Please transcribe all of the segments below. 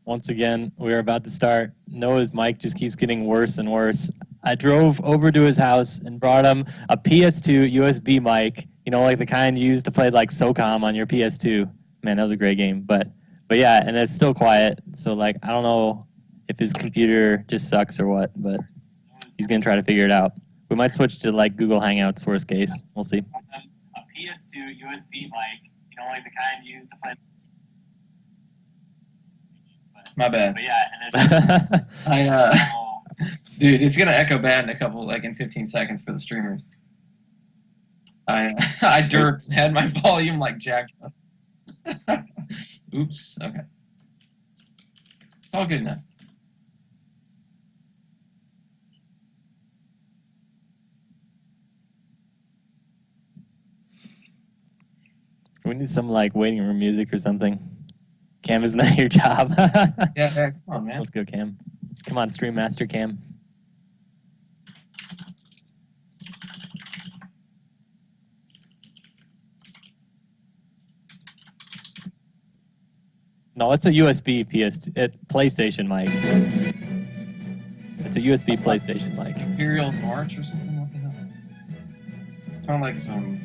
Once again, we are about to start. Noah's mic just keeps getting worse and worse. I drove over to his house and brought him a PS2 USB mic, you know, like the kind you use to play like SOCOM on your PS2. Man, that was a great game. But yeah, and it's still quiet. So like I don't know if his computer just sucks or what, but he's gonna try to figure it out. We might switch to like Google Hangouts, worst case. We'll see. A PS2 USB mic, you know, like the kind you use to play. My bad. But yeah, and Dude, it's gonna echo bad in a couple, like in 15 seconds for the streamers. I derped, had my volume like jacked up. Oops. Okay. It's all good now. we need some like waiting room music or something. Cam, isn't that your job? Yeah, come on, man. Let's go, Cam. Come on, Stream Master Cam. No, it's a USB PlayStation mic. It's a USB PlayStation mic. Imperial March or something? What the hell? Sound like some...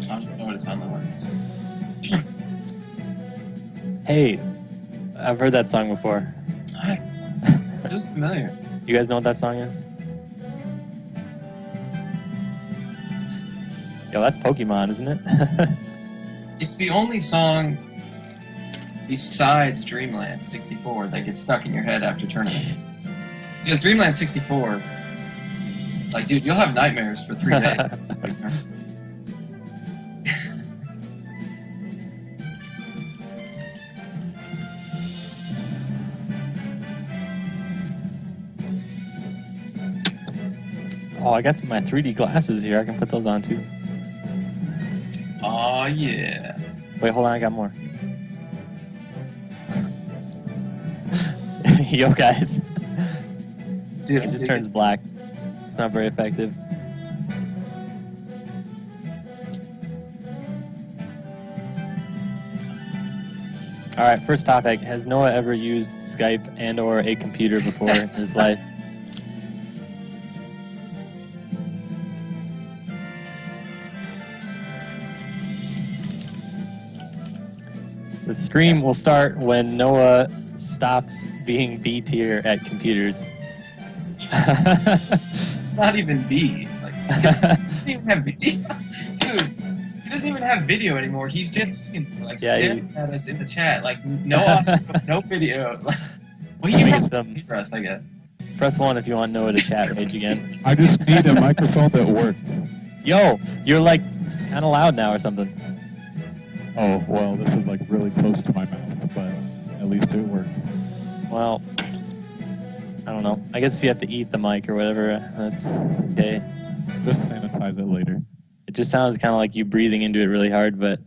I don't know what it sounded like. Hey, I've heard that song before. It was familiar. You guys know what that song is? Yo, that's Pokemon, isn't it? It's the only song besides Dreamland 64 that gets stuck in your head after tournament. Because Dreamland 64, like, dude, you'll have nightmares for 3 days. Oh, I got my 3D glasses here. I can put those on too. Oh yeah. Wait, hold on. I got more. Yo, guys. Dude, It just turns black. It's not very effective. All right, first topic. Has Noah ever used Skype and or a computer before in his life? The stream will start when Noah stops being B tier at computers. Not even B. Like, he doesn't even have video. Dude, he doesn't even have video anymore. He's just like staring at us in the chat. Like no audio, no video. Well, he has some for us, I guess. Press 1 if you want Noah to chat rage again. I just need a microphone that works. Yo, you're like kind of loud now or something. Oh, well, this is like really close to my mouth, but at least it works. Well, I don't know. I guess if you have to eat the mic or whatever, that's okay. Just sanitize it later. It just sounds kind of like you breathing into it really hard, but...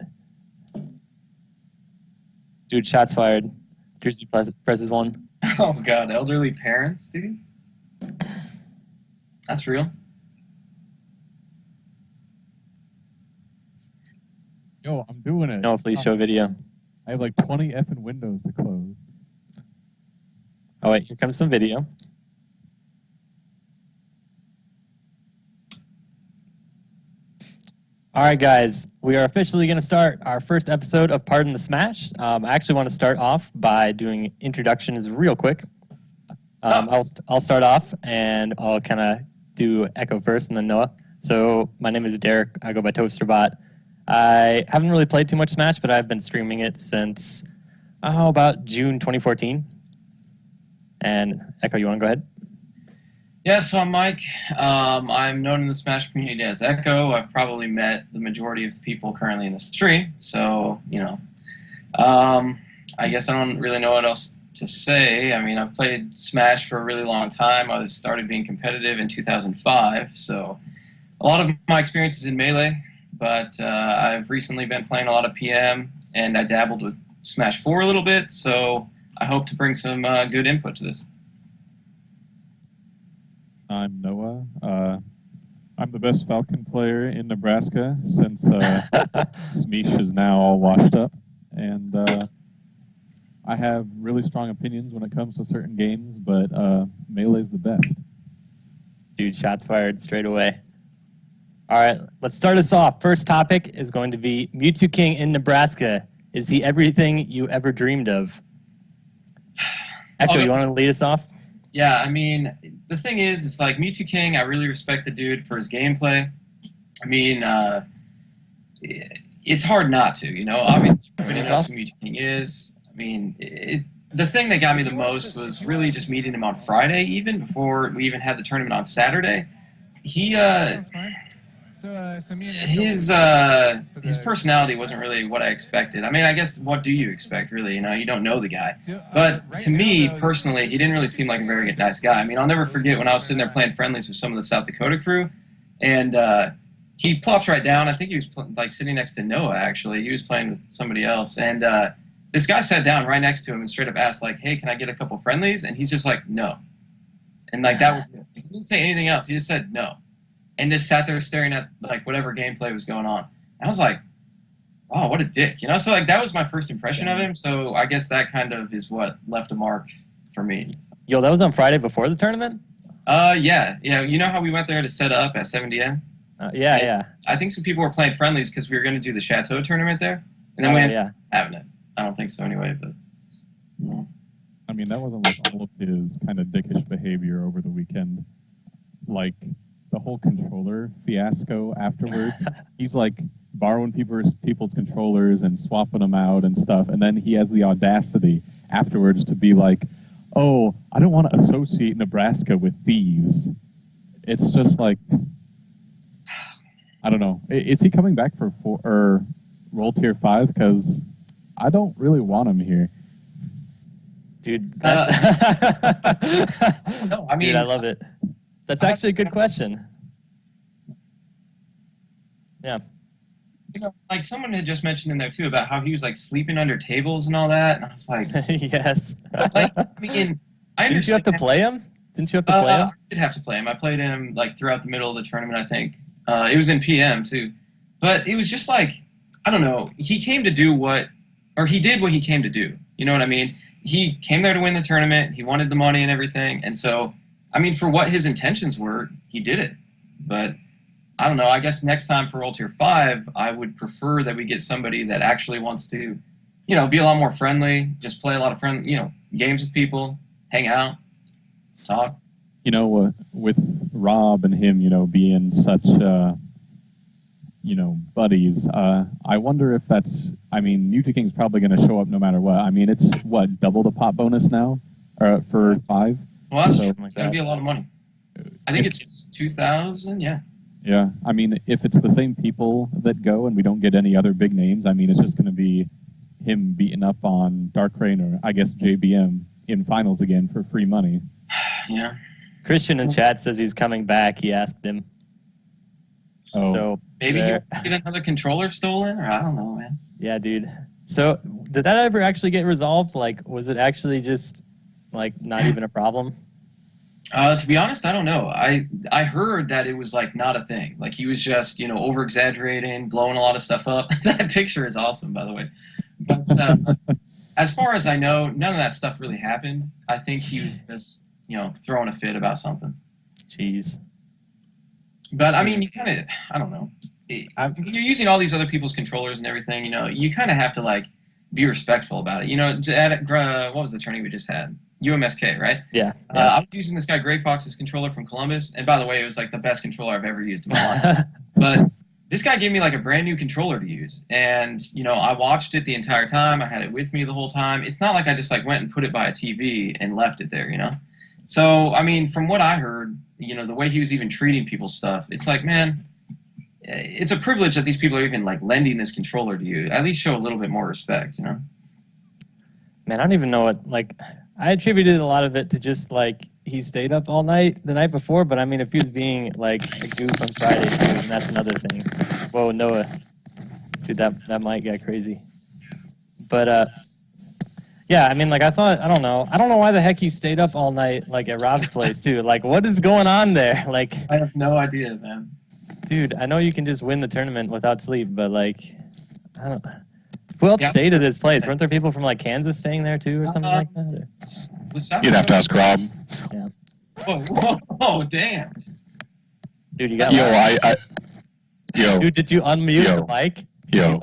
Dude, shots fired. Jersey presses 1. Oh, God. Elderly parents, dude? That's real. Yo, I'm doing it. No, please show video. I have like 20 effing windows to close. Oh, wait. Here comes some video. All right, guys. We are officially going to start our first episode of Pardon the Smash. I actually want to start off by doing introductions real quick. I'll start off, and I'll kind of do Echo first, and then Noah. So my name is Derek. I go by Toasterbot. I haven't really played too much Smash, but I've been streaming it since, about June 2014. And Echo, you want to go ahead? Yeah, so I'm Mike. I'm known in the Smash community as Echo. I've probably met the majority of the people currently in the stream, so, you know. I guess I don't really know what else to say. I mean, I've played Smash for a really long time. I started being competitive in 2005, so a lot of my experience is in Melee. But I've recently been playing a lot of PM, and I dabbled with Smash 4 a little bit, so I hope to bring some good input to this. I'm Noah. I'm the best Falcon player in Nebraska since Smeesh is now all washed up. And I have really strong opinions when it comes to certain games, but Melee's the best. Dude, shots fired straight away. All right, let's start us off. First topic is going to be Mewtwo King in Nebraska. Is he everything you ever dreamed of? Echo, you want to lead us off? Yeah, I mean, the thing is, it's like Mewtwo King, I really respect the dude for his gameplay. I mean, it's hard not to, you know? Obviously, everybody knows who Mewtwo King is. I mean, the thing that got me the most was really just meeting him on Friday, even before we even had the tournament on Saturday. He, his personality wasn't really what I expected. I mean, I guess what do you expect, really? You know, you don't know the guy. But to me, personally, he didn't really seem like a very nice guy. I mean, I'll never forget when I was sitting there playing friendlies with some of the South Dakota crew, and he plopped right down. I think he was like sitting next to Noah, actually. He was playing with somebody else, and this guy sat down right next to him and straight up asked, like, hey, can I get a couple friendlies? And he's just like, no. And like that was it. He didn't say anything else. He just said no. And just sat there staring at like whatever gameplay was going on. And I was like, wow, what a dick. You know, so like that was my first impression of him. So I guess that kind of is what left a mark for me. Yo, that was on Friday before the tournament? Yeah. You know how we went there to set up at 7DN? Yeah. I think some people were playing friendlies because we were going to do the Chateau tournament there. And then we ended up having it. I don't think so anyway, but no. I mean, that wasn't like all of his kind of dickish behavior over the weekend. Like the whole controller fiasco afterwards. He's like borrowing people's controllers and swapping them out and stuff. And then he has the audacity afterwards to be like, oh, I don't want to associate Nebraska with thieves. It's just like, I don't know. Is he coming back for Roll Tier 5? Because I don't really want him here. Dude, no, I mean, dude, I love it. That's actually a good question. Yeah. You know, like someone had just mentioned in there too about how he was like sleeping under tables and all that, and I was like, yes. Like, I mean, I understand. Didn't you have to play him? I did have to play him. I played him like throughout the middle of the tournament, I think. It was in PM too, but it was just like, I don't know. He came to do he did what he came to do. You know what I mean? He came there to win the tournament. He wanted the money and everything, and so, I mean, for what his intentions were, he did it. But I don't know. I guess next time for Roll Tier 5, I would prefer that we get somebody that actually wants to, you know, be a lot more friendly, just play a lot of games with people, hang out, talk. You know, with Rob and him, you know, being such, you know, buddies, I wonder if that's, I mean, Mewtwo King's probably going to show up no matter what. I mean, it's, what, double the pop bonus now for 5? Well, that's true. It's going to be a lot of money. I think it's 2,000, yeah. Yeah, I mean, if it's the same people that go and we don't get any other big names, I mean, it's just going to be him beating up on Darkrai or, I guess, JBM in finals again for free money. Yeah. Christian in chat says he's coming back. He asked him. Oh. So maybe he wants to get another controller stolen, or I don't know, man. Yeah, dude. So did that ever actually get resolved? Like, was it actually just, like, not even a problem? To be honest, I don't know. I heard that it was like not a thing. Like he was just, you know, over exaggerating, blowing a lot of stuff up. That picture is awesome, by the way. But as far as I know, none of that stuff really happened. I think he was just, you know, throwing a fit about something. Jeez. But I mean, you kind of, I don't know. You're using all these other people's controllers and everything. You know, you kind of have to like be respectful about it. You know, what was the tourney we just had? UMSK, right? Yeah. I was using this guy Gray Fox's controller from Columbus, and by the way, it was like the best controller I've ever used in my life. But this guy gave me like a brand new controller to use, and you know, I watched it the entire time. I had it with me the whole time. It's not like I just like went and put it by a TV and left it there, you know. So I mean, from what I heard, you know, the way he was even treating people's stuff, it's like, man, it's a privilege that these people are even like lending this controller to you. At least show a little bit more respect, you know. Man, I don't even know what like. I attributed a lot of it to just, like, he stayed up all night the night before, but, I mean, if he was being, like, a goof on Friday, too, then that's another thing. Whoa, Noah. Dude, that mic got crazy. But, yeah, I mean, like, I don't know why the heck he stayed up all night, like, at Rob's place, too. Like, what is going on there? Like, I have no idea, man. Dude, I know you can just win the tournament without sleep, but, like, I don't Who else Yeah. stayed at his place? Weren't there people from like Kansas staying there too, or something like that? Was South You'd have to ask Rob. Whoa, damn. Dude, you got. Yo, yo, Dude, did you unmute Yo. the mic? yo,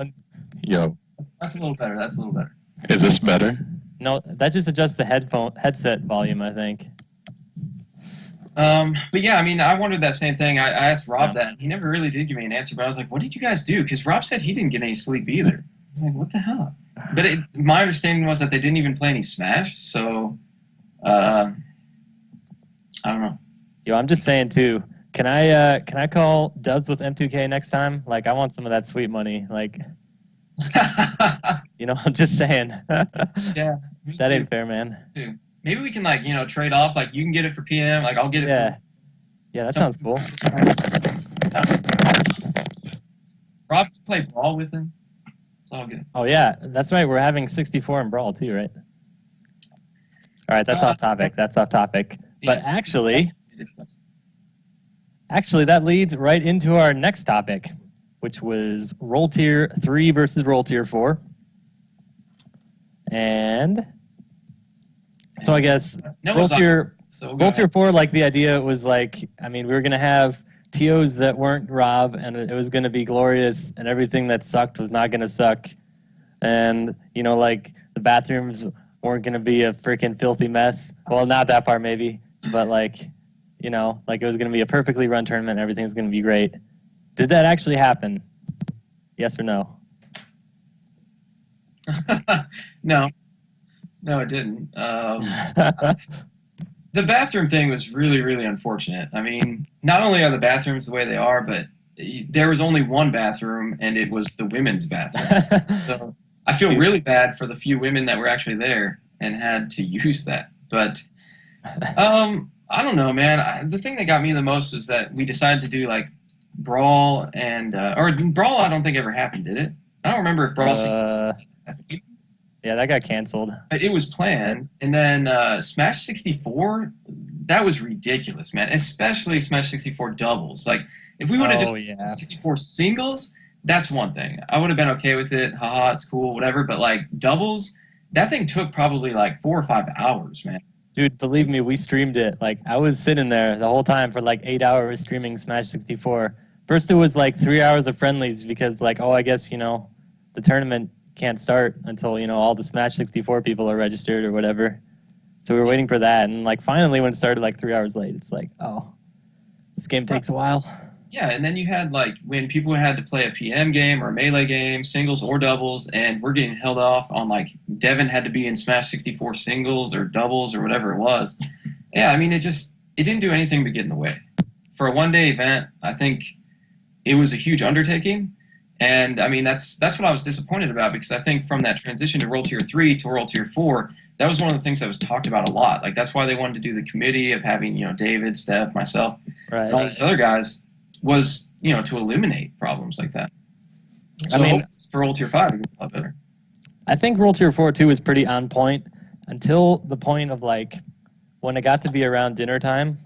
yo. That's a little better. That's a little better. Is this better? No, that just adjusts the headset volume, I think. But yeah, I mean, I wondered that same thing. I asked Rob Yeah. that. He never really did give me an answer, but I was like, what did you guys do? Because Rob said he didn't get any sleep either. I was like, what the hell? But my understanding was that they didn't even play any Smash, so I don't know. Yo, I'm just saying too. Can I call Dubs with M2K next time? Like, I want some of that sweet money. Like, I'm just saying. Yeah. That ain't fair, man. Maybe we can trade off. Like you can get it for PM. Like I'll get it. Yeah. Yeah, that sounds cool. Rob can play Brawl with him. It's all good. Oh yeah, that's right. We're having 64 in Brawl too, right? All right, that's off topic. That's off topic. But actually, that leads right into our next topic, which was Roll Tier 3 versus Roll Tier 4. And so I guess Roll Tier 4, like the idea was like, I mean, we were going to have TOs that weren't Rob, and it was going to be glorious, and everything that sucked was not going to suck. And, like the bathrooms weren't going to be a freaking filthy mess. Well, not that far maybe, but like it was going to be a perfectly run tournament and everything was going to be great. Did that actually happen? Yes or no? No, it didn't. The bathroom thing was really, really unfortunate. I mean, not only are the bathrooms the way they are, but there was only one bathroom, and it was the women's bathroom. So I feel really bad for the few women that were actually there and had to use that. But I don't know, man. The thing that got me the most was that we decided to do like Brawl and or Brawl. I don't think ever happened, did it? I don't remember if Brawl. Yeah, that got canceled. It was planned, and then Smash 64. That was ridiculous, man. Especially Smash 64 doubles. Like if we would have just 64 singles, that's one thing. I would have been okay with it. Haha, it's cool, whatever. But like doubles, that thing took probably like 4 or 5 hours, man. Dude, believe me, we streamed it. Like, I was sitting there the whole time for like 8 hours streaming Smash 64. First, it was like 3 hours of friendlies because, like, I guess, the tournament can't start until, all the Smash 64 people are registered or whatever. So we were waiting for that. And, like, finally, when it started like 3 hours late, it's like, oh, this game takes a while. Yeah, and then you had, like, when people had to play a PM game or a Melee game, singles or doubles, and we're getting held off on, like, Devin had to be in Smash 64 singles or doubles or whatever it was. Yeah, I mean, it didn't do anything but get in the way. For a one-day event, I think it was a huge undertaking, and, I mean, that's what I was disappointed about because I think from that transition to World Tier 3 to World Tier 4, that was one of the things that was talked about a lot. Like, that's why they wanted to do the committee of having, David, Steph, myself, and all these other guys, was, to eliminate problems like that. So I mean, for World Tier 5, it gets a lot better. I think World Tier 4, too, is pretty on point until the point of, like, when it got to be around dinner time.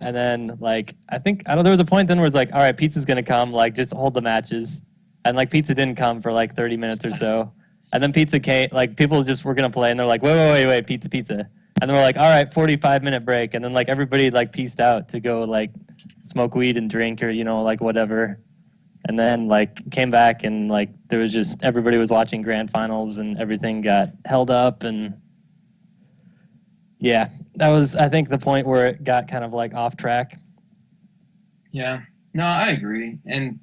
And then, like, there was a point then where it's like, all right, Pizza's going to come, like, just hold the matches. And, like, Pizza didn't come for, like, 30 minutes or so. And then Pizza came, like, people just were going to play, and they're like, wait, Pizza. And then we're like, all right, 45-minute break. And then, like, everybody, like, pieced out to go, like, smoke weed and drink or, like, whatever. And then, like, came back and, like, there was just, everybody was watching grand finals and everything got held up. And, yeah, that was, I think, the point where it got kind of, like, off track. Yeah. No, I agree. And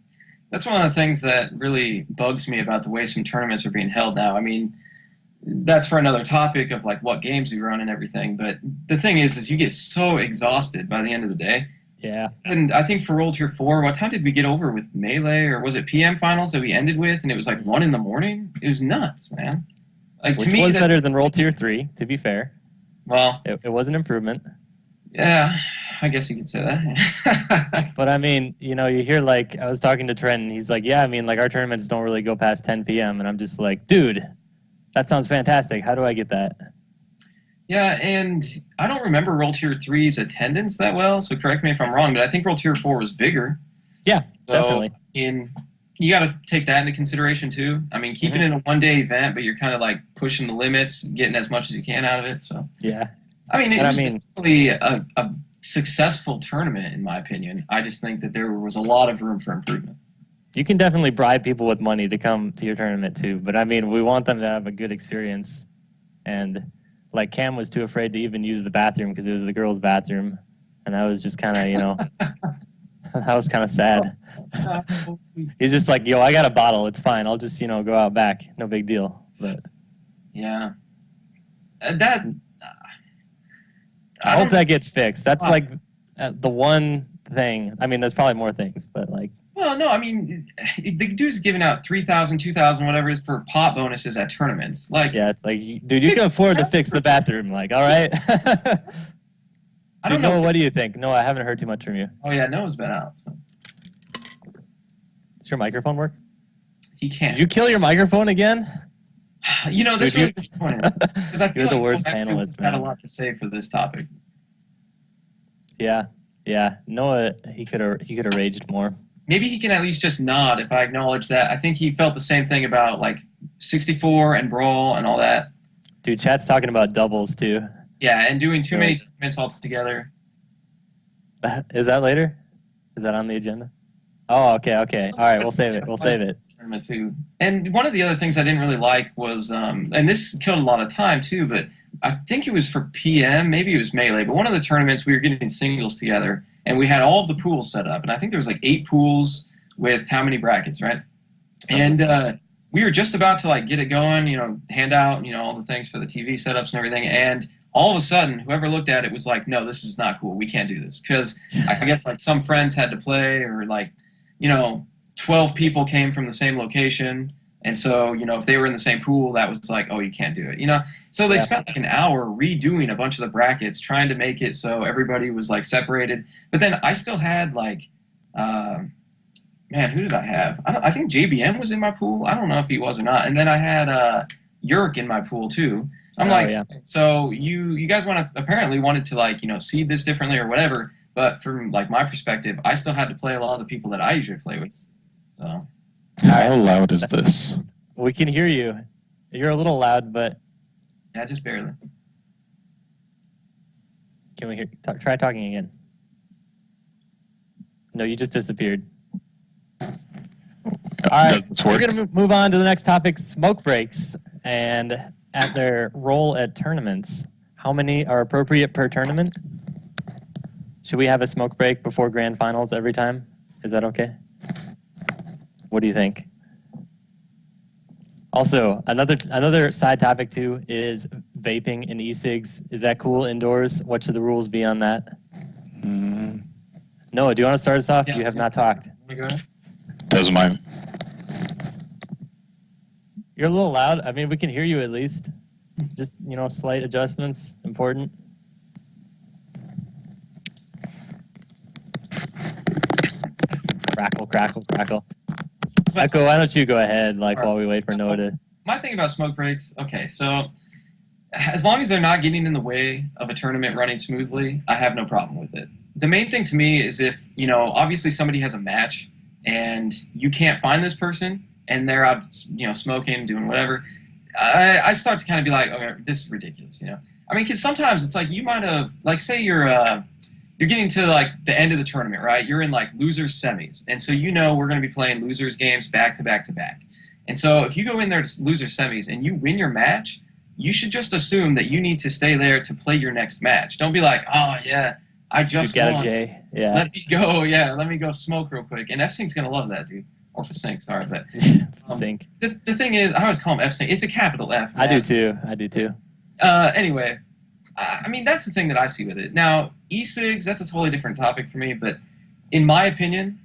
that's one of the things that really bugs me about the way some tournaments are being held now. I mean, that's for another topic of, like, what games we run and everything. But the thing is you get so exhausted by the end of the day. Yeah. And I think for World Tier 4, what time did we get over with Melee, or was it PM finals that we ended with, and it was like 1 in the morning? It was nuts, man. Like, Which to me, was better than World Tier 3, to be fair. Well, it was an improvement. Yeah, I guess you could say that. But I mean, you hear, like, I was talking to Trent, and he's like, yeah, I mean, like, our tournaments don't really go past 10 p.m. And I'm just like, dude, that sounds fantastic. How do I get that? Yeah, and I don't remember World Tier 3's attendance that well, so correct me if I'm wrong, but I think World Tier 4 was bigger. Yeah, so definitely. you got to take that into consideration too. I mean, keeping it a one-day event, but you're kind of like pushing the limits, getting as much as you can out of it. So Yeah. I mean, it was definitely a successful tournament in my opinion. I just think that there was a lot of room for improvement. You can definitely bribe people with money to come to your tournament too, but I mean, we want them to have a good experience. And like Cam was too afraid to even use the bathroom because it was the girls' bathroom, and that was just kind of, you know, that was kind of sad. He's just like, yo, I got a bottle, it's fine. I'll just, you know, go out back, no big deal. But yeah, that. I hope that gets fixed. That's like the one thing. I mean, there's probably more things, but like. Well, no, I mean, the dude's giving out 3,000, 2,000, whatever it is for pot bonuses at tournaments. Like, yeah, it's like, dude, you can afford to fix the bathroom. Like, all right. I don't know. Noah, what do you think? No, I haven't heard too much from you. Oh yeah, Noah's been out. So. Does your microphone work? He can't. Did you kill your microphone again? You know, this really disappointing because I feel You're the like worst panelist, man. Had a lot to say for this topic. Yeah, yeah. Noah, he could have raged more. Maybe he can at least just nod if I acknowledge that. I think he felt the same thing about like 64 and Brawl and all that. Dude, chat's talking about doubles too. Yeah, and doing too many tournaments all together. Is that later? Is that on the agenda? Oh, okay. All right, we'll save it. Tournament too. And one of the other things I didn't really like was, and this killed a lot of time too, but I think it was for PM, maybe it was Melee, but one of the tournaments we were getting singles together, and we had all of the pools set up, and I think there was like 8 pools with how many brackets, right? And we were just about to like get it going, you know, hand out, you know, all the things for the TV setups and everything, and all of a sudden, whoever looked at it was like, no, this is not cool. We can't do this. Because I guess like some friends had to play, or like, you know, 12 people came from the same location. And so, you know, if they were in the same pool, that was like, oh, you can't do it. You know, so they spent like an hour redoing a bunch of the brackets, trying to make it so everybody was like separated. But then I still had like, man, who did I have? I think JBM was in my pool. I don't know if he was or not. And then I had Yurk in my pool too. I'm so you guys apparently wanted to like, you know, seed this differently or whatever. But from like my perspective, I still had to play a lot of the people that I usually play with. So. How loud is this? We can hear you. You're a little loud, but yeah, just barely. Can we hear? Try talking again. No, you just disappeared. All right, we're going to move on to the next topic, smoke breaks, and at their role at tournaments. How many are appropriate per tournament? Should we have a smoke break before grand finals every time? Is that okay? What do you think? Also, another side topic too is vaping and e-cigs. Is that cool indoors? What should the rules be on that? Noah, do you want to start us off? Yeah, you have not talked. Doesn't mind. You're a little loud. I mean, we can hear you at least. Just, you know, slight adjustments, important. Crackle, crackle, crackle. Echo, why don't you go ahead, like, while we wait for Noah to... My thing about smoke breaks, okay, so as long as they're not getting in the way of a tournament running smoothly, I have no problem with it. The main thing to me is if, you know, obviously somebody has a match and you can't find this person and they're out, you know, smoking, doing whatever, I start to kind of be like, okay, this is ridiculous, you know? I mean, because sometimes it's like you might have, like, say you're getting to like the end of the tournament, right? You're in like losers semis. And so you know we're going to be playing losers games back to back to back. And so if you go in there to loser semis and you win your match, you should just assume that you need to stay there to play your next match. Don't be like, oh yeah, I just won. J. Yeah. Let me go, let me go smoke real quick. And F-Sync's going to love that, dude. Or for Sync, sorry. But Sync. The thing is, I always call him F-Sync. It's a capital F. Man. I do too. Anyway, I mean, that's the thing that I see with it. Now, e-cigs, that's a totally different topic for me, but in my opinion,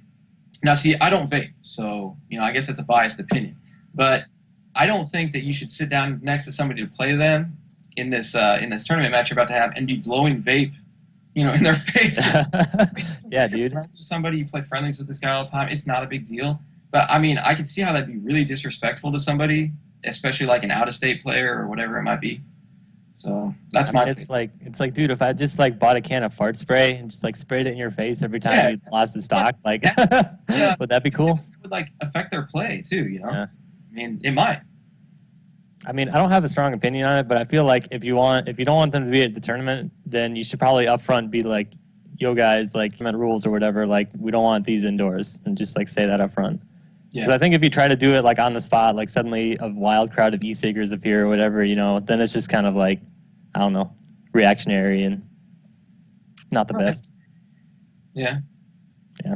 now see, I don't vape, so, you know, I guess that's a biased opinion, but I don't think that you should sit down next to somebody to play them in this tournament match you're about to have and be blowing vape, you know, in their face. Yeah, dude. Friends with somebody, you play friendlies with this guy all the time, it's not a big deal, but I mean, I could see how that'd be really disrespectful to somebody, especially like an out-of-state player or whatever it might be. So that's my thing. It's like, dude, if I just like bought a can of fart spray and just like sprayed it in your face every time you lost the stock, like, would that be cool? would like affect their play too. You know, Yeah. I mean, it might. I mean, I don't have a strong opinion on it, but I feel like if you don't want them to be at the tournament, then you should probably upfront be like, "Yo, guys, like, implement rules or whatever. Like, we don't want these indoors," and just like say that up front. Because I think if you try to do it like on the spot, like suddenly a wild crowd of e-ciggers appear or whatever, you know, then it's just kind of like, I don't know, reactionary and not the best. Yeah. Yeah.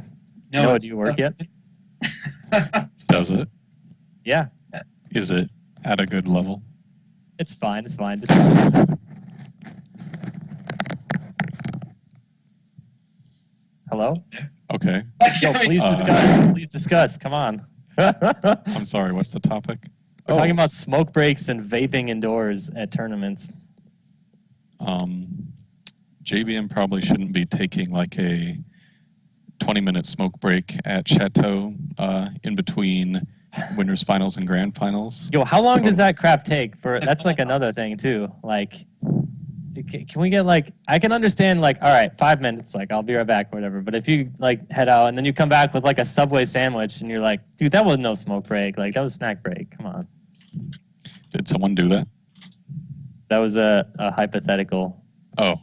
No, do you work yet? Does it? Yeah. Is it at a good level? It's fine. It's fine. Just hello? Okay. Yo, please discuss. Please discuss. Come on. We're I'm sorry, what's the topic? talking about smoke breaks and vaping indoors at tournaments. JBM probably shouldn't be taking like a 20-minute smoke break at Chateau in between winners finals and grand finals. Yo, how long does that crap take? That's like another thing too. Like, can we get like, I can understand like, all right, 5 minutes, like I'll be right back or whatever. But if you like head out and then you come back with like a Subway sandwich and you're like, dude, that was no smoke break. Like that was snack break. Come on. Did someone do that? That was a hypothetical. Oh.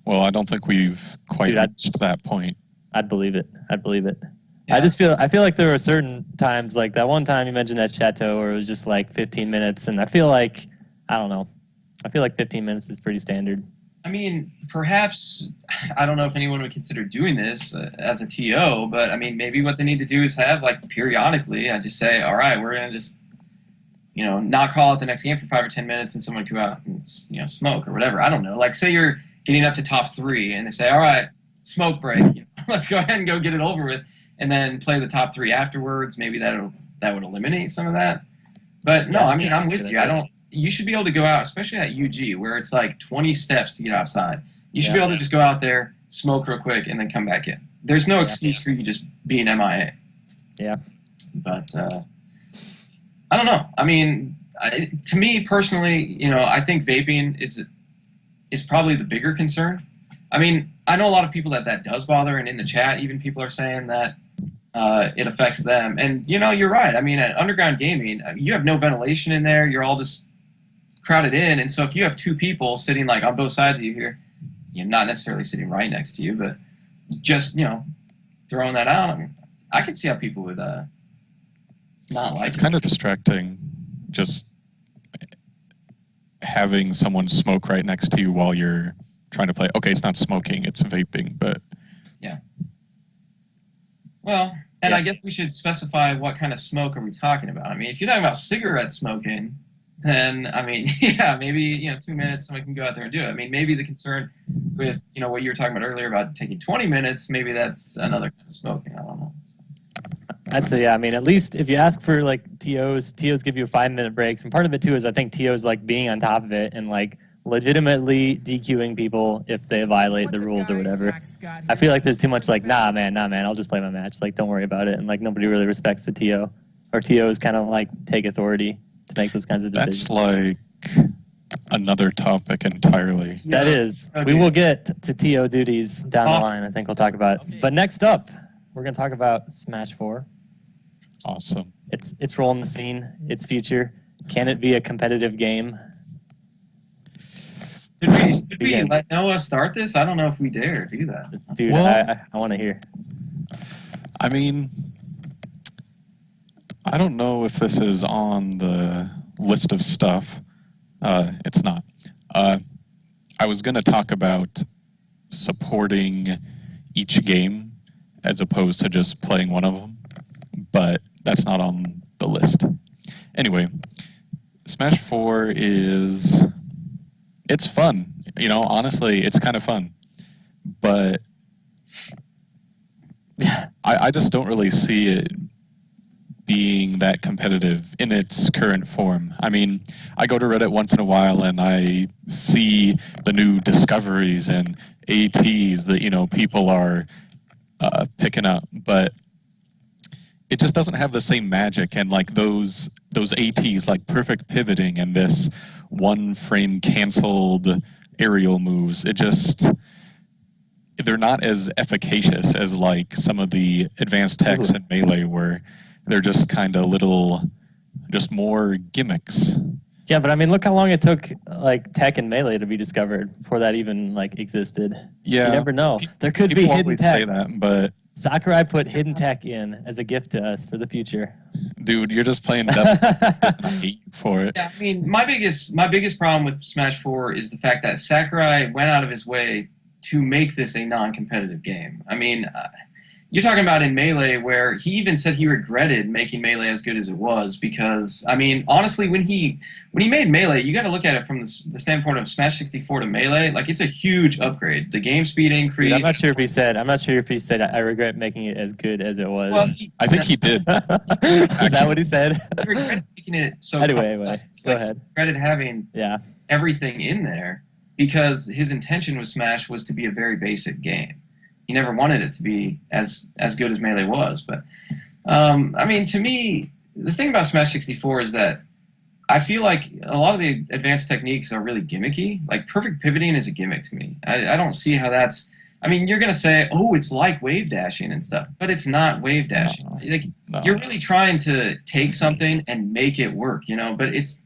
Well, I don't think we've quite reached that point. I'd believe it. Yeah. I feel like there were certain times, like that one time you mentioned at Chateau where it was just like 15 minutes. And I feel like, I don't know. I feel like 15 minutes is pretty standard. I mean, perhaps, I don't know if anyone would consider doing this as a TO, but I mean, maybe what they need to do is have, like, periodically, I just say, all right, we're going to just, you know, not call out the next game for 5 or 10 minutes and someone go out and, you know, smoke or whatever. I don't know. Like, say you're getting up to top 3 and they say, all right, smoke break. You know, let's go ahead and go get it over with and then play the top 3 afterwards. Maybe that would eliminate some of that. But no, I mean, I'm with you. You should be able to go out, especially at UG, where it's like 20 steps to get outside. You should be able to just go out there, smoke real quick, and then come back in. There's no excuse for you just being MIA. Yeah. But I don't know. I mean, to me personally, you know, I think vaping is probably the bigger concern. I mean, I know a lot of people that does bother, and in the chat, even people are saying that it affects them. And, you know, you're right. I mean, at underground gaming, you have no ventilation in there. You're all just crowded in, and so if you have 2 people sitting like on both sides of you here, you're not necessarily sitting right next to you, but just, you know, throwing that out, I mean, I can see how people would not like It's it. kind of distracting just having someone smoke right next to you while you're trying to play. Okay, it's not smoking, it's vaping, but Yeah. Well, and I guess we should specify what kind of smoke are we talking about. I mean, if you're talking about cigarette smoking, then, I mean, yeah, maybe, you know, 2 minutes, someone can go out there and do it. I mean, maybe the concern with, you know, what you were talking about earlier about taking 20 minutes, maybe that's another kind of smoking. I don't know. I'd say, yeah, I mean, at least if you ask for, like, TOs give you 5-minute breaks. And part of it, too, is I think TOs, like, being on top of it and, like, legitimately DQing people if they violate the rules or whatever. I feel like there's too much, like, nah, man, I'll just play my match. Like, don't worry about it. And, like, nobody really respects the TO. Or TOs kind of, like, take authority to make those kinds of decisions. that's like another topic entirely. That is. We will get to TO duties down the line. I think we'll talk about it. But next up, we're going to talk about Smash 4. Awesome. It's rolling the scene. Its future. Can it be a competitive game? Did we let Noah start this? I don't know if we dare do that. Dude, Well, I want to hear. I mean, I don't know if this is on the list of stuff. It's not. I was going to talk about supporting each game as opposed to just playing one of them, but that's not on the list. Anyway, Smash 4 it's fun. You know, honestly, it's kind of fun. But I just don't really see it being that competitive in its current form. I mean, I go to Reddit once in a while and I see the new discoveries and ATs that, you know, people are picking up, but it just doesn't have the same magic and like those ATs, like perfect pivoting and this one-frame canceled aerial moves. It just, I don't know. It doesn't have the same magic. And like those ATs, like perfect pivoting and this one-frame canceled aerial moves. It just, I don't know. It doesn't have the same magic. And like those one-frame canceled aerial moves. It just, I don't know. It doesn't have the same magic. And like those ATs, like perfect pivoting and this one-frame canceled aerial moves. It just, they're not as efficacious as like some of the advanced techs in Melee where they're just kind of just more gimmicks. Yeah, but I mean, look how long it took like tech and Melee to be discovered before that even like existed. Yeah. You never know. There could be People hidden always tech. say that, but Sakurai put hidden tech in as a gift to us for the future. dude, you're just playing devil. I hate you for it. Yeah, I mean, my biggest problem with Smash 4 is the fact that Sakurai went out of his way to make this a non-competitive game. I mean, you're talking about in Melee where he even said he regretted making Melee as good as it was because, I mean, honestly, when he made Melee, you got to look at it from the standpoint of Smash 64 to Melee. Like, it's a huge upgrade. The game speed increased. Dude, I'm not sure if he said I regret making it as good as it was. Well, I think he did. Is that what he said? He regretted making it so Anyway, complex. go Like, ahead. He regretted having Yeah. everything in there because his intention with Smash was to be a very basic game. He never wanted it to be as good as Melee was. But, I mean, to me, the thing about Smash 64 is that I feel like a lot of the advanced techniques are really gimmicky. Like, perfect pivoting is a gimmick to me. I don't see how that's... I mean, you're going to say, oh, it's like wave dashing and stuff, but it's not wave dashing. No. You're really trying to take something and make it work, you know, but it's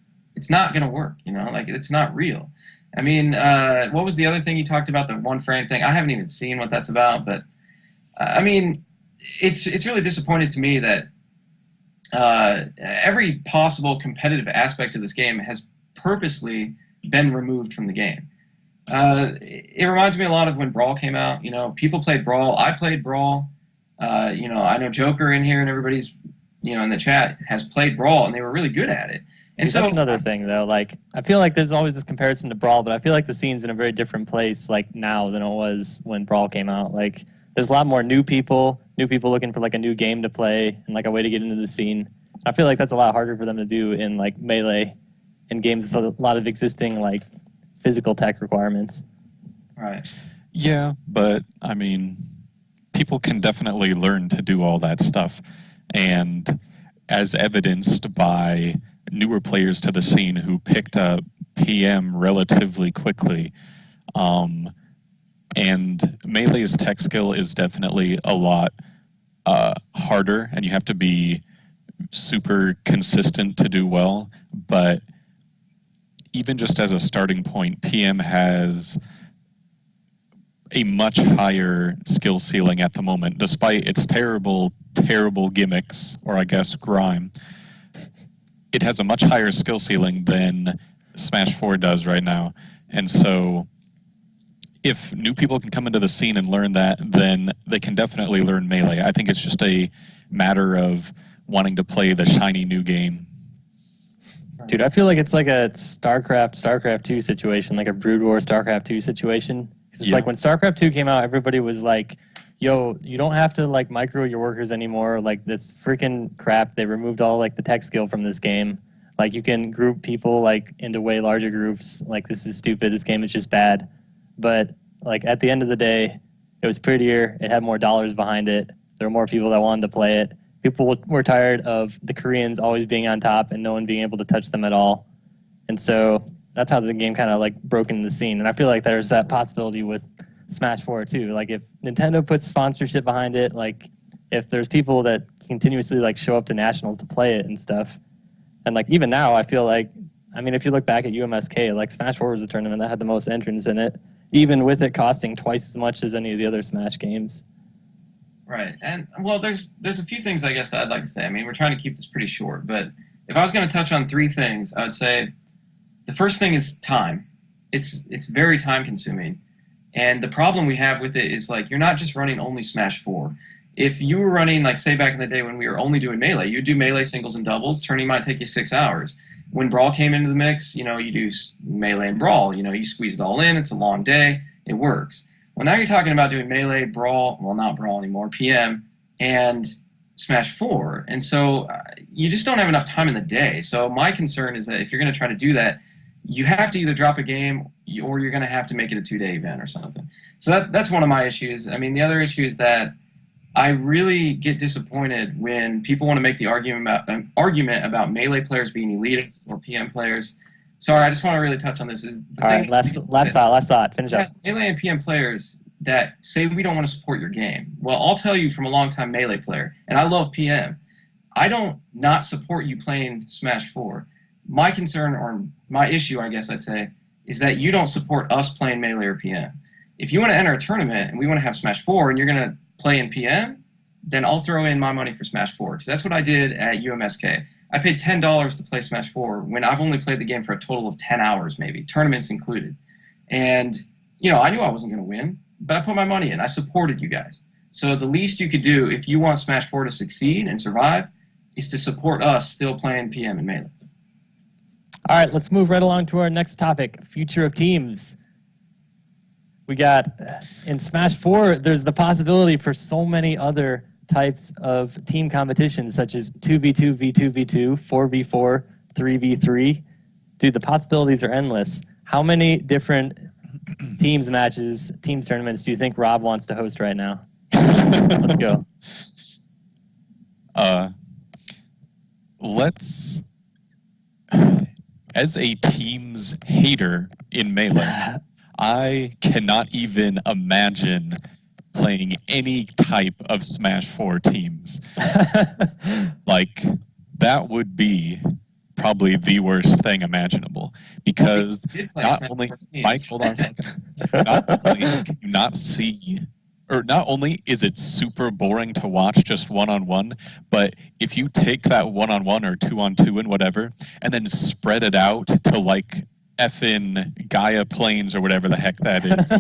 not going to work, you know, like it's not real. I mean, what was the other thing you talked about, the one frame thing? I haven't even seen what that's about, but I mean, it's really disappointing to me that every possible competitive aspect of this game has purposely been removed from the game. It reminds me a lot of when Brawl came out. You know, people played Brawl. I played Brawl. You know, I know Joker in here and everybody's, you know, in the chat has played Brawl, and they were really good at it. And so that's another thing, though. Like, I feel like there's always this comparison to Brawl, but I feel like the scene's in a very different place, like now than it was when Brawl came out. Like, there's a lot more new people looking for like a new game to play and like a way to get into the scene. I feel like that's a lot harder for them to do in like Melee, in games with a lot of existing like physical tech requirements. Right. Yeah, but I mean, people can definitely learn to do all that stuff, and as evidenced by newer players to the scene who picked up PM relatively quickly. And Melee's tech skill is definitely a lot harder, and you have to be super consistent to do well. But even just as a starting point, PM has a much higher skill ceiling at the moment, despite its terrible gimmicks, or I guess grime. It has a much higher skill ceiling than Smash 4 does right now. And so if new people can come into the scene and learn that, then they can definitely learn Melee. I think it's just a matter of wanting to play the shiny new game. Dude, I feel like it's like a StarCraft 2 situation, like a Brood War StarCraft 2 situation. 'Cause it's like when StarCraft 2 came out, everybody was like, yo, you don't have to like micro your workers anymore. Like this freaking crap. They removed all like the tech skill from this game. Like you can group people like into way larger groups. Like this is stupid. This game is just bad. But like at the end of the day, it was prettier. It had more dollars behind it. There were more people that wanted to play it. People were tired of the Koreans always being on top and no one being able to touch them at all. And so that's how the game kind of like broke into the scene. And I feel like there's that possibility with Smash 4 too. Like if Nintendo puts sponsorship behind it, like if there's people that continuously like show up to nationals to play it and stuff. And like even now I feel like, I mean, if you look back at UMSK, like Smash 4 was a tournament that had the most entrants in it, even with it costing twice as much as any of the other Smash games. Right. And well, there's a few things I guess I'd like to say. I mean, we're trying to keep this pretty short, but if I was going to touch on three things, I would say the first thing is time. It's very time consuming. And the problem we have with it is like you're not just running only Smash 4. If you were running, like say back in the day when we were only doing Melee, you'd do Melee singles and doubles. Turning might take you 6 hours. When Brawl came into the mix, you know, you do Melee and Brawl. You know, you squeeze it all in. It's a long day. It works. Well, now you're talking about doing Melee, Brawl, well, not Brawl anymore, PM, and Smash 4. And so you just don't have enough time in the day. So my concern is that if you're going to try to do that, you have to either drop a game or you're going to have to make it a 2-day event or something. So that's one of my issues. I mean, the other issue is that I really get disappointed when people want to make the argument about Melee players being elite or PM players. Sorry, I just want to really touch on this. Is the All right, last thought. Finish up. Melee and PM players, that say we don't want to support your game. Well, I'll tell you from a long-time Melee player, and I love PM. I don't not support you playing Smash 4. My concern, or my issue, I guess I'd say, is that you don't support us playing Melee or PM. If you want to enter a tournament and we want to have Smash 4 and you're going to play in PM, then I'll throw in my money for Smash 4. Because that's what I did at UMSK. I paid $10 to play Smash 4 when I've only played the game for a total of 10 hours, maybe, tournaments included. And, you know, I knew I wasn't going to win, but I put my money in. I supported you guys. So the least you could do if you want Smash 4 to succeed and survive is to support us still playing PM and Melee. All right, let's move right along to our next topic, future of teams. We got, in Smash 4, there's the possibility for so many other types of team competitions, such as 2v2, v2, v2, 4v4, 3v3. Dude, the possibilities are endless. How many different teams matches, teams tournaments do you think Rob wants to host right now? Let's go. Let's, as a teams hater in Melee, I cannot even imagine playing any type of Smash 4 teams. Like, that would be probably the worst thing imaginable. Because not only, Mike, hold on a second. Not only can you not see, or not only is it super boring to watch just one-on-one, but if you take that one-on-one or two-on-two and whatever, and then spread it out to like effing Gaia Plains or whatever the heck that is,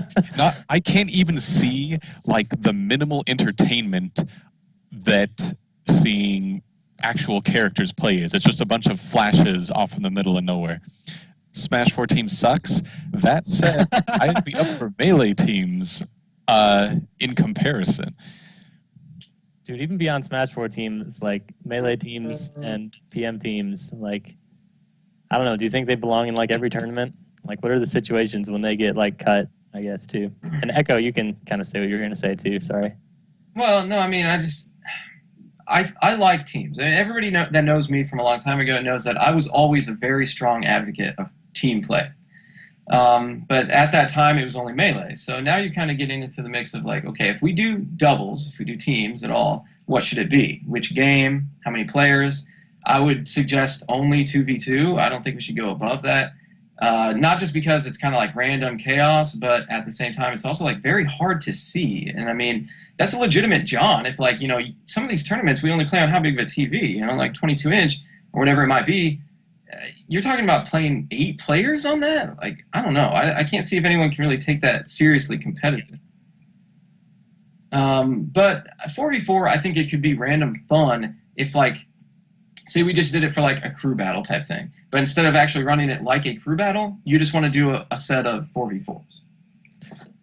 I can't even see like the minimal entertainment that seeing actual characters play is. It's just a bunch of flashes off in the middle of nowhere. Smash 14 sucks. That said, I'd be up for Melee teams in comparison. Dude, even beyond Smash 4 teams, like Melee teams and PM teams, like, I don't know, do you think they belong in like every tournament? Like, what are the situations when they get like cut, I guess, too? And Echo, you can kind of say what you're going to say too, sorry. Well, no, I mean, I like teams. Everybody that knows me from a long time ago knows that I was always a very strong advocate of team play. But at that time, it was only Melee. So now you're kind of getting into the mix of like, okay, if we do doubles, if we do teams at all, what should it be? Which game? How many players? I would suggest only 2v2. I don't think we should go above that. Not just because it's kind of like random chaos, but at the same time, it's also like very hard to see. And I mean, that's a legitimate John. If like, you know, some of these tournaments, we only play on how big of a TV, you know, like 22-inch or whatever it might be. You're talking about playing 8 players on that? Like, I don't know. I can't see if anyone can really take that seriously competitive. But 4v4, I think it could be random fun if, like, say we just did it for, like, a crew battle type thing. But instead of actually running it like a crew battle, you just want to do a set of 4v4s.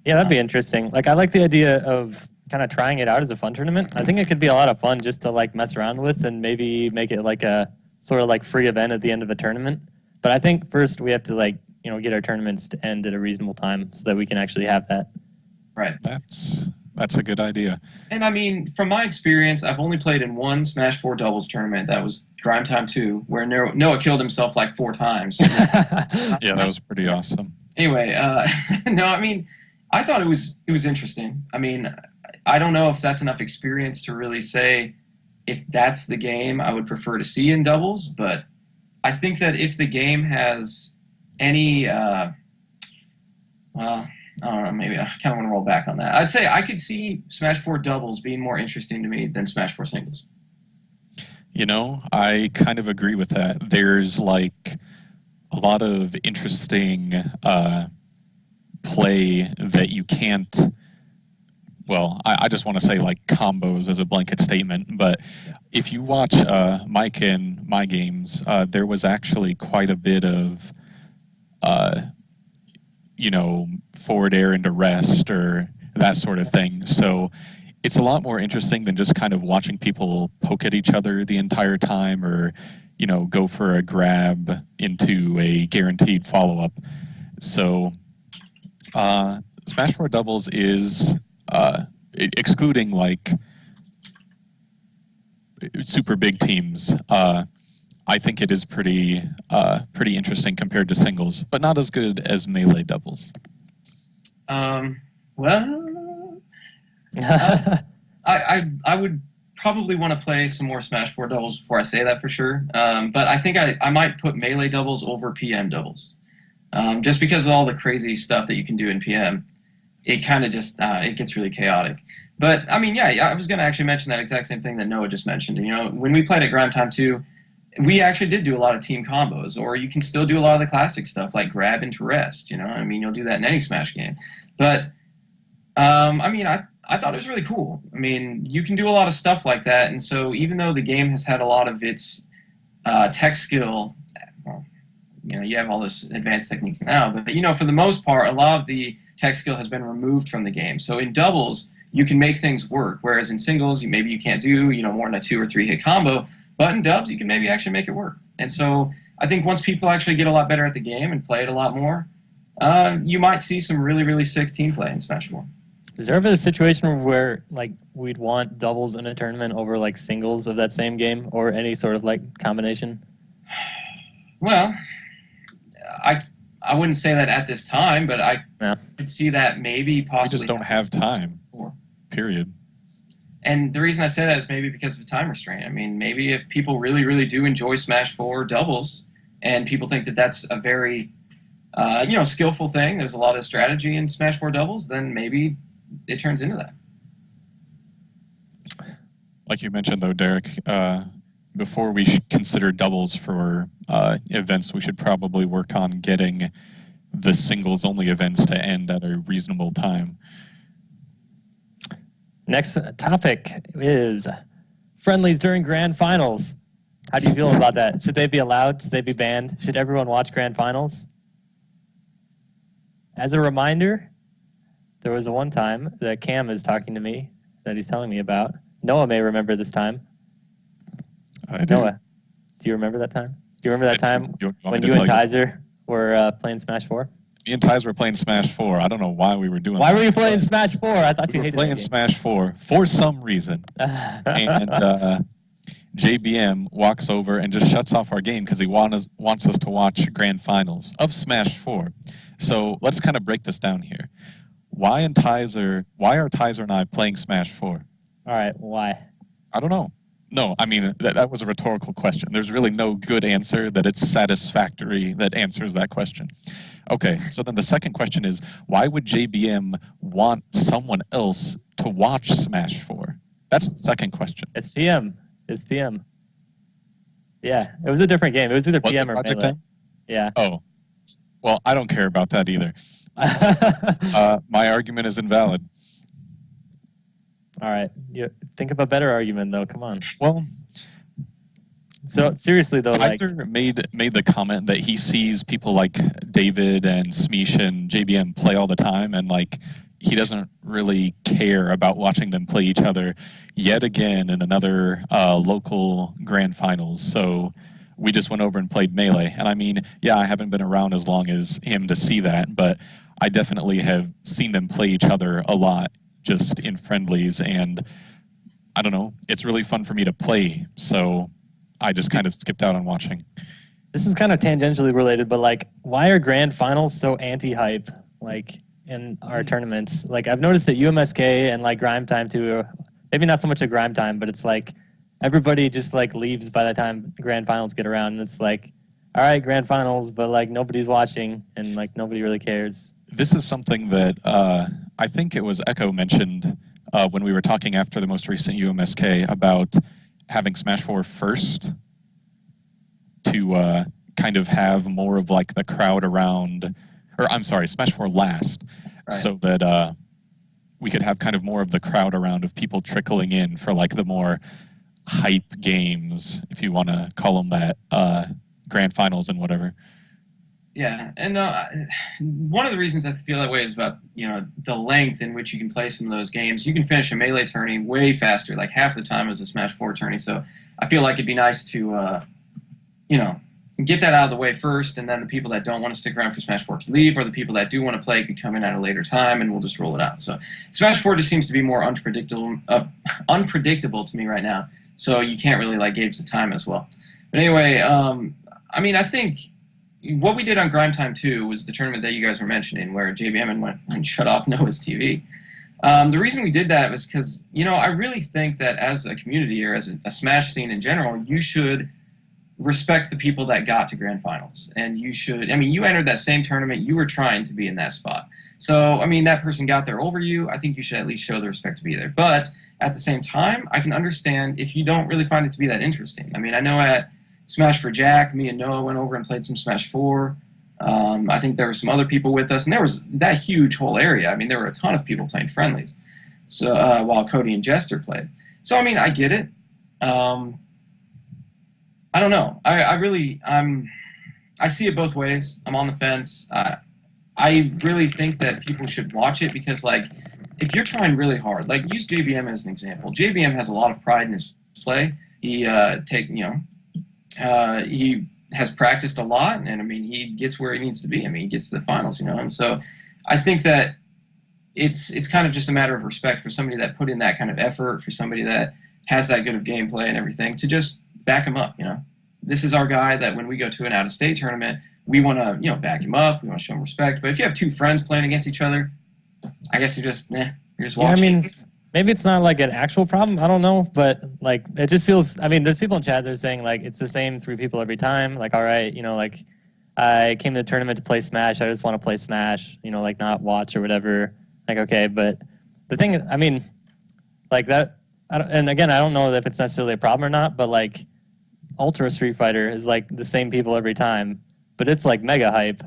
Yeah, that'd be interesting. Like, I like the idea of kind of trying it out as a fun tournament. I think it could be a lot of fun just to, like, mess around with and maybe make it, like, a sort of like free event at the end of a tournament. But I think first we have to like, you know, get our tournaments to end at a reasonable time so that we can actually have that. Right. That's a good idea. And I mean, from my experience, I've only played in one Smash 4 doubles tournament. That was Grime Time 2, where Noah killed himself like 4 times. Yeah, that was pretty awesome. Anyway, no, I mean, I thought it was interesting. I mean, I don't know if that's enough experience to really say if that's the game I would prefer to see in doubles, but I think that if the game has any, well, I don't know, maybe I kind of want to roll back on that. I'd say I could see Smash 4 doubles being more interesting to me than Smash 4 singles. You know, I kind of agree with that. There's like a lot of interesting play that you can't. Well, I just want to say like combos as a blanket statement, but if you watch Mike and my games, there was actually quite a bit of, you know, forward air into rest or that sort of thing. So it's a lot more interesting than just kind of watching people poke at each other the entire time or, you know, go for a grab into a guaranteed follow-up. So Smash 4 doubles is... excluding like super big teams, I think it is pretty interesting compared to singles, but not as good as Melee doubles. Well, I would probably want to play some more Smash 4 doubles before I say that for sure. But I think I might put melee doubles over PM doubles. Just because of all the crazy stuff that you can do in PM. It kind of just it gets really chaotic. But I mean, yeah, I was going to actually mention that exact same thing that Noah just mentioned. You know, when we played at Grime Time 2, we actually did do a lot of team combos, or you can still do a lot of the classic stuff like grab into rest. You know, I mean, you'll do that in any Smash game. But I mean, I thought it was really cool. I mean, you can do a lot of stuff like that, and so even though the game has had a lot of its tech skill, well, you know, you have all this advanced techniques now, but you know, for the most part, a lot of the tech skill has been removed from the game. So in doubles, you can make things work, whereas in singles, maybe you can't do, you know, more than a 2 or 3 hit combo. But in dubs, you can maybe actually make it work. And so I think once people actually get a lot better at the game and play it a lot more, you might see some really, really sick team play in Smash 4. Is there ever a situation where like we'd want doubles in a tournament over like singles of that same game or any sort of like combination? Well, I wouldn't say that at this time, but I could see that maybe possibly. We just don't have time. Period. And the reason I say that is maybe because of a time restraint. I mean, maybe if people really, really do enjoy Smash 4 doubles, and people think that that's a very, you know, skillful thing, there's a lot of strategy in Smash 4 doubles, then maybe it turns into that. Like you mentioned, though, Derek, before we consider doubles for events, we should probably work on getting the singles-only events to end at a reasonable time. Next topic is friendlies during grand finals. How do you feel about that? Should they be allowed? Should they be banned? Should everyone watch grand finals? As a reminder, there was one time that Cam is talking to me that he's telling me about. Noah may remember this time. I do. Noah, do you remember that time? Do you remember that time when you and Tizer were playing Smash 4? Me and Tizer were playing Smash 4. I don't know why we were doing that. Why were you playing Smash 4? I thought you hated it. We were playing Smash 4 for some reason. And JBM walks over and just shuts off our game because he wants us to watch grand finals of Smash 4. So let's kind of break this down here. Why are Tizer and I playing Smash 4? All right, why? I don't know. No, I mean, that was a rhetorical question. There's really no good answer that it's satisfactory that answers that question. Okay, so then the second question is, why would JBM want someone else to watch Smash 4? That's the second question. It's PM. It's PM. Yeah, it was a different game. It was either PM or Melee. Time? Yeah. Oh, well, I don't care about that either. My argument is invalid. All right. Think of a better argument, though. Come on. Well, so seriously, though, Tizer made the comment that he sees people like David and Smeesh and JBM play all the time, and like he doesn't really care about watching them play each other yet again in another local grand finals. So we just went over and played Melee. And I mean, yeah, I haven't been around as long as him to see that, but I definitely have seen them play each other a lot just in friendlies, and I don't know, it's really fun for me to play, so I just kind of skipped out on watching. This is kind of tangentially related, but like, why are grand finals so anti-hype, like, in our tournaments? Like, I've noticed at UMSK and like Grime Time too, maybe not so much at Grime Time, but it's like, everybody just like leaves by the time grand finals get around, and it's like, all right, grand finals, but like nobody's watching, and like nobody really cares. This is something that I think it was Echo mentioned when we were talking after the most recent UMSK about having Smash 4 first to kind of have more of like the crowd around, or I'm sorry, Smash 4 last, right, so that we could have kind of more of the crowd around of people trickling in for like the more hype games, if you want to call them that, grand finals and whatever. Yeah, and one of the reasons I feel that way is about, you know, the length in which you can play some of those games. You can finish a Melee tourney way faster, like half the time as a Smash 4 tourney. So I feel like it'd be nice to, you know, get that out of the way first, and then the people that don't want to stick around for Smash 4 could leave, or the people that do want to play could come in at a later time, and we'll just roll it out. So Smash 4 just seems to be more unpredictable to me right now. So you can't really like gauge the time as well. But anyway, I mean, I think what we did on Grime Time 2 was the tournament that you guys were mentioning, where JBM went and shut off Noah's TV. The reason we did that was because, I really think that as a community or as a Smash scene in general, you should respect the people that got to grand finals. And you should, you entered that same tournament, you were trying to be in that spot. So, that person got there over you. I think you should at least show the respect to be there. But at the same time, I can understand if you don't really find it to be that interesting. I know at Smash for Jack, me and Noah went over and played some Smash 4. I think there were some other people with us, and there was that huge whole area. There were a ton of people playing friendlies, so while Cody and Jester played. So I get it. I don't know. I see it both ways. I'm on the fence. I really think that people should watch it because, if you're trying really hard, use JBM as an example. JBM has a lot of pride in his play. He he has practiced a lot, and he gets where he needs to be. He gets to the finals, and so I think that it's kind of just a matter of respect for somebody that put in that kind of effort, for somebody that has that good of gameplay and everything, to just back him up. This is our guy that when we go to an out-of-state tournament, we want to back him up. We want to show him respect. But if you have two friends playing against each other, I guess you're just watching. Yeah, maybe it's not an actual problem. I don't know, but it just feels. There's people in chat that are saying it's the same three people every time. All right, I came to the tournament to play Smash. I just want to play Smash. Not watch or whatever. Okay, but the thing, that. And again, I don't know if it's necessarily a problem or not, but Ultra Street Fighter is the same people every time, but it's mega hype.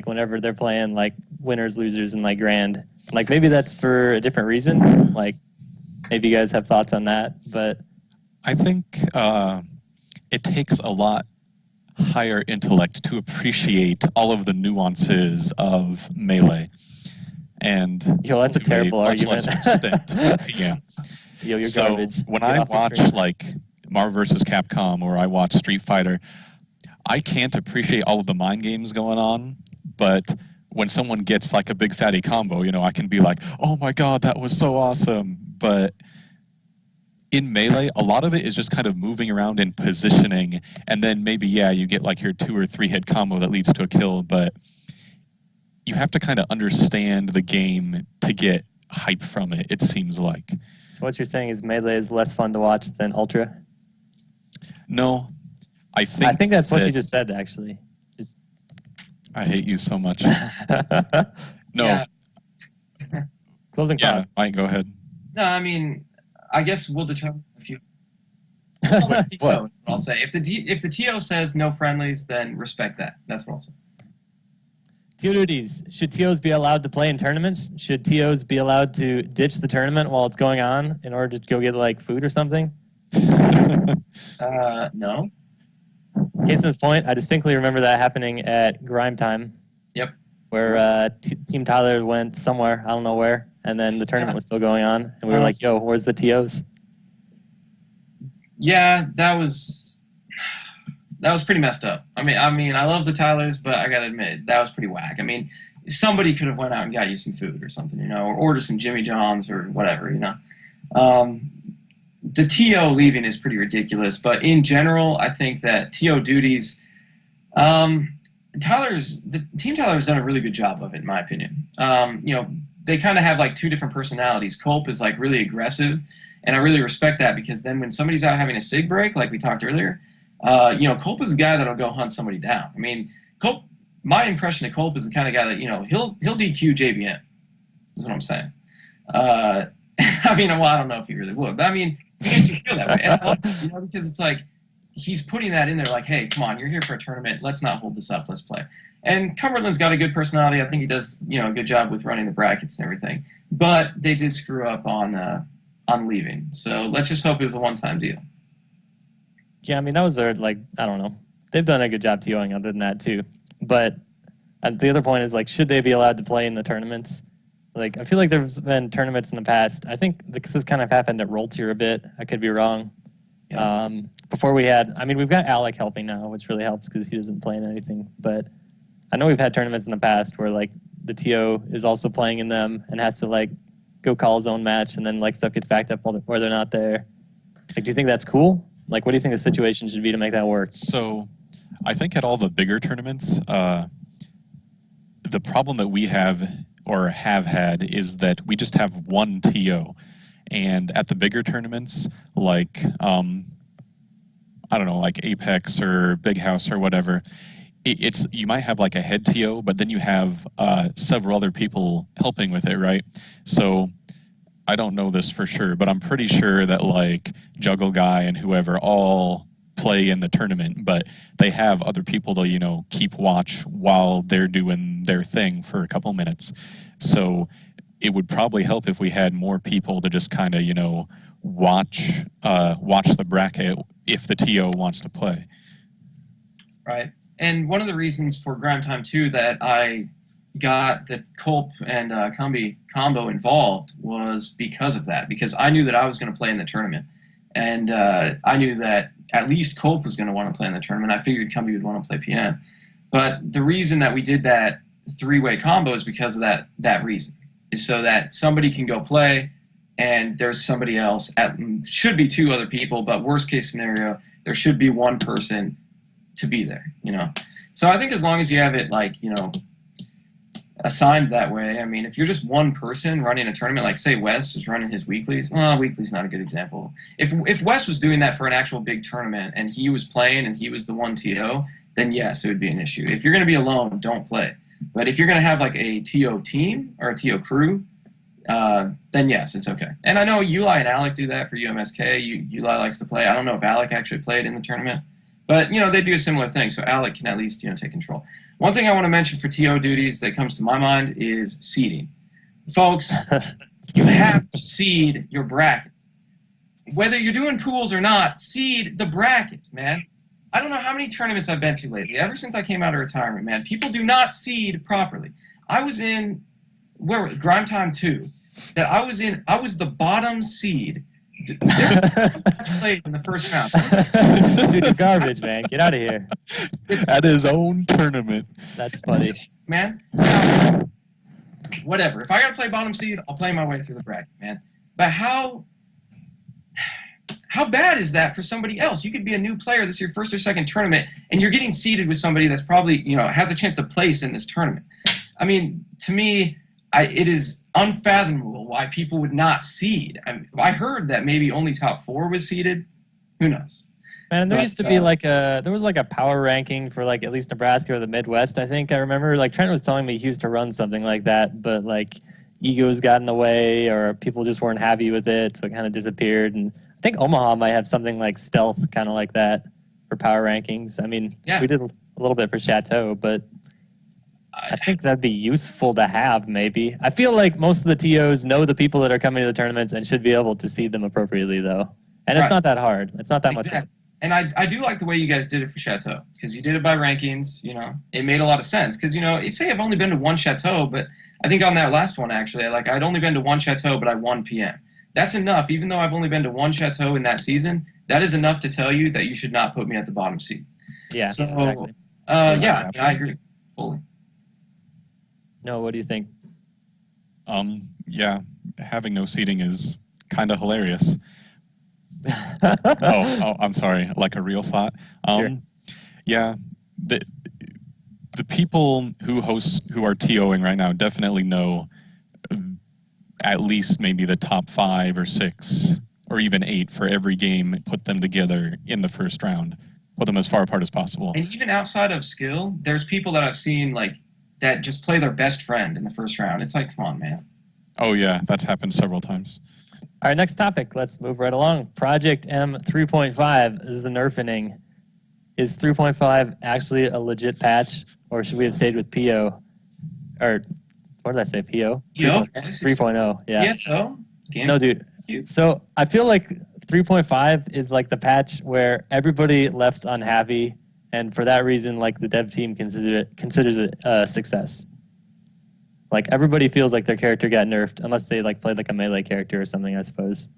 Whenever they're playing winners, losers, and grand. Maybe that's for a different reason. Maybe you guys have thoughts on that, but I think it takes a lot higher intellect to appreciate all of the nuances of Melee. And that's a terrible argument. Much lesser extent, yeah. You're so garbage. When I watch Marvel vs. Capcom or I watch Street Fighter, I can't appreciate all of the mind games going on, but when someone gets a big fatty combo, I can be oh my god, that was so awesome. But in Melee, a lot of it is just kind of moving around and positioning, and then maybe, you get your 2 or 3 hit combo that leads to a kill, but you have to kind of understand the game to get hype from it, it seems like. So what you're saying is Melee is less fun to watch than Ultra? No. I think that's what you just said, actually. I hate you so much. No. Yeah. Closing thoughts. Mike, go ahead. No, I guess we'll determine a few. What? I'll say if the TO says no friendlies, then respect that. That's what I'll say. TO duties. Should TOs be allowed to play in tournaments? Should TOs be allowed to ditch the tournament while it's going on in order to go get food or something? No. Case in point, I distinctly remember that happening at Grime Time. Yep. Where Team Tyler went somewhere, I don't know where, and then the tournament was still going on, and we were like, "Yo, where's the TOs?" Yeah, that was pretty messed up. I love the Tylers, but I gotta admit that was pretty whack. Somebody could have went out and got you some food or something, or ordered some Jimmy John's or whatever, The TO leaving is pretty ridiculous, but in general, I think that TO duties, Team Tyler's done a really good job of it, in my opinion. They kind of have 2 different personalities. Culp is really aggressive, and I really respect that because then when somebody's out having a sig break, like we talked earlier, Culp is the guy that'll go hunt somebody down. Culp. My impression of Culp is the kind of guy that he'll DQ JBM. Is what I'm saying. Well, I don't know if he really would, but he makes you feel that way. And I love it, because it's he's putting that in there, hey, come on, you're here for a tournament. Let's not hold this up. Let's play. And Cumberland's got a good personality. I think he does, a good job with running the brackets and everything. But they did screw up on leaving. So let's just hope it was a one-time deal. Yeah, that was their, I don't know. They've done a good job TOing other than that, too. But the other point is, should they be allowed to play in the tournaments? I feel like there's been tournaments in the past. I think this kind of happened at Roll Tier a bit. I could be wrong. Yeah. Before we had, we've got Alec helping now, which really helps because he doesn't play in anything. But I know we've had tournaments in the past where the TO is also playing in them and has to go call his own match, and then stuff gets backed up while they're not there. Do you think that's cool? What do you think the situation should be to make that work? So, I think at all the bigger tournaments, the problem that we have or have had, is that we just have one TO. And at the bigger tournaments, like, I don't know, like Apex or Big House or whatever, it's you might have like a head TO, but then you have several other people helping with it, right? So I don't know this for sure, but I'm pretty sure that like Juggle Guy and whoever all play in the tournament, but they have other people to, keep watch while they're doing their thing for a couple minutes. So it would probably help if we had more people to just kind of, watch the bracket if the TO wants to play. Right. And one of the reasons for Grime Time 2 that I got the Culp and Combi combo involved was because of that. Because I knew that I was going to play in the tournament. And I knew that at least Culp was going to want to play in the tournament. I figured Combi would want to play PM. But the reason that we did that three-way combo is because of that reason. Is so that somebody can go play and there's somebody else. Should be two other people, but worst case scenario, there should be one person to be there, So I think as long as you have it assigned that way, I mean, if you're just one person running a tournament, like say Wes is running his weeklies, well, weekly's not a good example. If Wes was doing that for an actual big tournament and he was playing and he was the one TO, then yes, it would be an issue. If you're going to be alone, don't play. But if you're going to have like a TO team or a TO crew, then yes, it's okay. And I know Uli and Alec do that for UMSK. Uli likes to play. I don't know if Alec actually played in the tournament. But, they do a similar thing, so Alec can at least, take control. One thing I want to mention for TO duties that comes to my mind is seeding. Folks, you have to seed your bracket. Whether you're doing pools or not, seed the bracket, man. I don't know how many tournaments I've been to lately. Ever since I came out of retirement, man, people do not seed properly. I was in, Grime Time 2, that I was the bottom seed. Played in the first round. Dude, you're garbage, man. Get out of here. At his own tournament. That's funny. Man, now, whatever. If I got to play bottom seed, I'll play my way through the bracket, man. But how bad is that for somebody else? You could be a new player. This is your first or second tournament, and you're getting seeded with somebody that's probably, has a chance to place in this tournament. I mean, to me, it is unfathomable why people would not seed. I heard that maybe only top 4 was seeded. Who knows? Man, there used to be there was a power ranking for at least Nebraska or the Midwest. I think I remember Trent was telling me he used to run something like that, but egos got in the way or people just weren't happy with it, so it kind of disappeared. And I think Omaha might have something like Stealth, kind of like that for power rankings. I mean, we did a little bit for Chateau, but I think that'd be useful to have, maybe. I feel like most of the TOs know the people that are coming to the tournaments and should be able to seed them appropriately, though. And it's not that hard. It's not that much work. And I do like the way you guys did it for Chateau, because you did it by rankings, It made a lot of sense, because, you say I've only been to one Chateau, but I think on that last one, actually, I'd only been to one Chateau, but I won PM. That's enough. Even though I've only been to one Chateau in that season, that is enough to tell you that you should not put me at the bottom seed. Yeah, so, exactly. I agree fully. No, what do you think? Yeah, having no seating is kind of hilarious. oh, I'm sorry, like a real thought. Sure. Yeah, the people who are TOing right now definitely know at least maybe the top 5 or 6 or even 8 for every game, put them together in the first round, put them as far apart as possible. And even outside of skill, there's people that I've seen that just play their best friend in the first round. It's come on, man. Oh, yeah, that's happened several times. All right, next topic. Let's move right along. Project M 3.5 is the nerfing. Is 3.5 actually a legit patch, or should we have stayed with PO? Or, what did I say, PO? 3.0, yeah. PSO? No, dude. So I feel like 3.5 is the patch where everybody left unhappy, and for that reason, the dev team considers it a success. Everybody feels like their character got nerfed, unless they played a melee character or something, I suppose.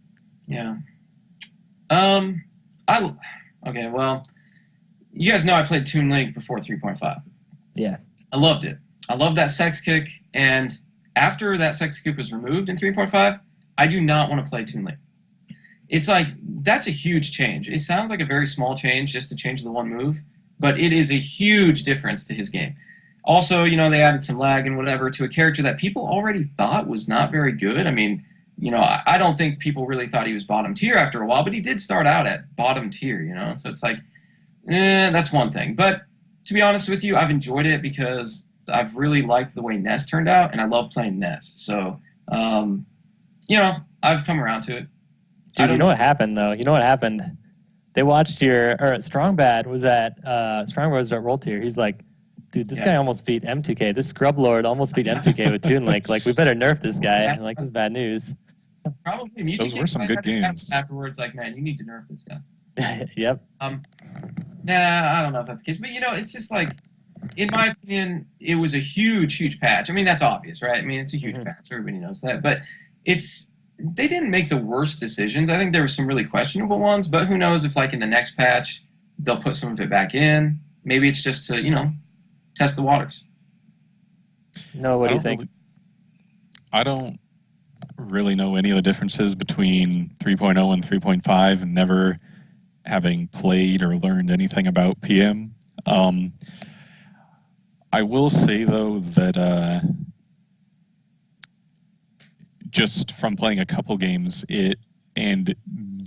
Yeah. Okay, well, you guys know I played Toon Link before 3.5. Yeah. I loved it. I loved that sex kick, and after that sex kick was removed in 3.5, I do not want to play Toon Link. It's that's a huge change. It sounds like a very small change just to change the one move, but it is a huge difference to his game. Also, you know, they added some lag and whatever to a character that people already thought was not very good. I mean, you know, I don't think people really thought he was bottom tier after a while, but he did start out at bottom tier, you know? So it's like, that's one thing. But to be honest with you, I've enjoyed it because I've really liked the way Ness turned out, and I love playing Ness. So, you know, I've come around to it. Dude, you know what happened, though? You know what happened? They watched or Strongbad was at, Strongbad was at Roll Tier. He's like, dude, this guy almost beat M2K. This scrub lord almost beat M2K with Toon Link. Like, we better nerf this guy. And, like, this is bad news. Probably. Those were some good games. Afterwards, like, man, you need to nerf this guy. Yep. Nah, I don't know if that's the case. But, you know, it's just like, in my opinion, it was a huge, huge patch. I mean, that's obvious, right? I mean, it's a huge patch. Everybody knows that. But they didn't make the worst decisions. I think there were some really questionable ones. But who knows if, like, in the next patch, they'll put some of it back in. Maybe it's just to, you know, test the waters. No, what do you think? I don't really know any of the differences between 3.0 and 3.5, and never having played or learned anything about PM. I will say, though, that just from playing a couple games, and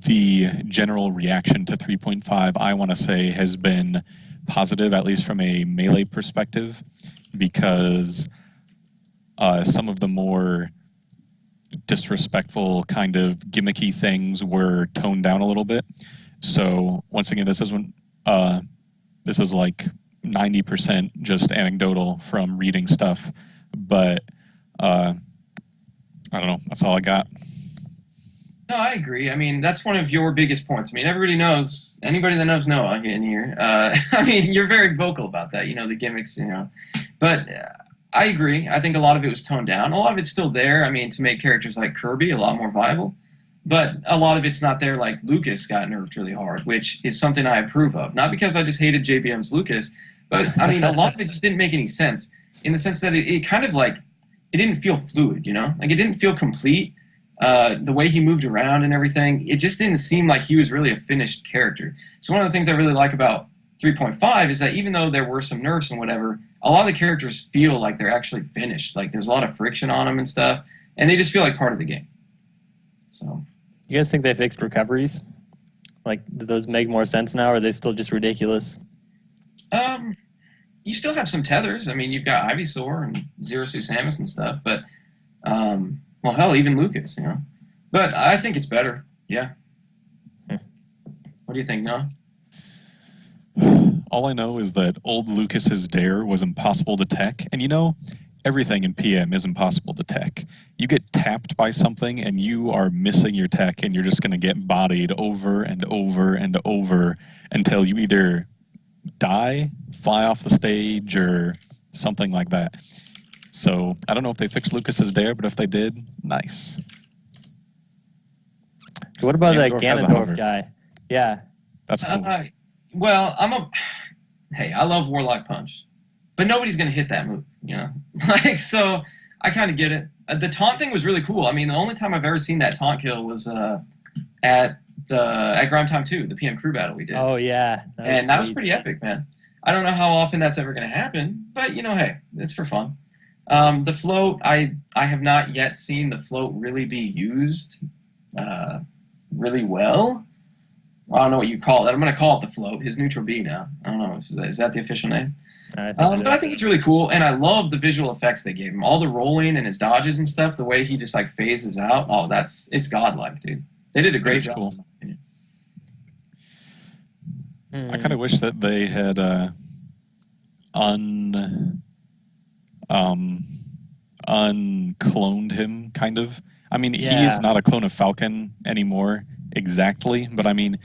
the general reaction to 3.5, I want to say, has been positive, at least from a melee perspective, because some of the more disrespectful kind of gimmicky things were toned down a little bit. So once again, this is like 90% just anecdotal from reading stuff, but I don't know. That's all I got. No, I agree. I mean, that's one of your biggest points. I mean, everybody knows, anybody that knows Noah in here, I mean, you're very vocal about that, you know, the gimmicks, you know. But I agree. I think a lot of it was toned down. A lot of it's still there, I mean, to make characters like Kirby a lot more viable. But a lot of it's not there, like Lucas got nerfed really hard, which is something I approve of. Not because I just hated JBM's Lucas, but, I mean, a lot of it just didn't make any sense, in the sense that it kind of, like, it didn't feel fluid, you know? Like, it didn't feel complete. The way he moved around and everything, it just didn't seem like he was really a finished character. So one of the things I really like about 3.5 is that even though there were some nerfs and whatever, a lot of the characters feel like they're actually finished. Like, there's a lot of friction on them and stuff, and they just feel like part of the game. So, you guys think they fixed recoveries? Like, do those make more sense now, or are they still just ridiculous? You still have some tethers. I mean, you've got Ivysaur and Zero Suit Samus and stuff, but well, hell, even Lucas, you know. But I think it's better. Yeah. What do you think, Noah? All I know is that old Lucas's dare was impossible to tech, and you know, everything in PM is impossible to tech. You get tapped by something, and you are missing your tech, and you're just going to get bodied over and over and over until you either die, fly off the stage, or something like that. So I don't know if they fixed Lucas's dare, but if they did, nice. So what about that Ganondorf guy? Yeah. That's cool. Well, hey, I love Warlock Punch, but nobody's going to hit that move, you know? Like, so I kind of get it. The taunt thing was really cool. I mean, the only time I've ever seen that taunt kill was at Grime Time 2, the PM crew battle we did. Oh, yeah. That was pretty epic, man. I don't know how often that's ever going to happen, but, you know, hey, it's for fun. The float, I have not yet seen the float really be used really well. I don't know what you call it. I'm going to call it the float. His neutral B now. I don't know. Is that the official name? I think so. But I think it's really cool, and I love the visual effects they gave him. All the rolling and his dodges and stuff, the way he just like phases out. Oh, it's godlike, dude. They did a great job. Cool. I kind of wish that they had uncloned him, kind of. I mean, he is not a clone of Falcon anymore, exactly, but I mean,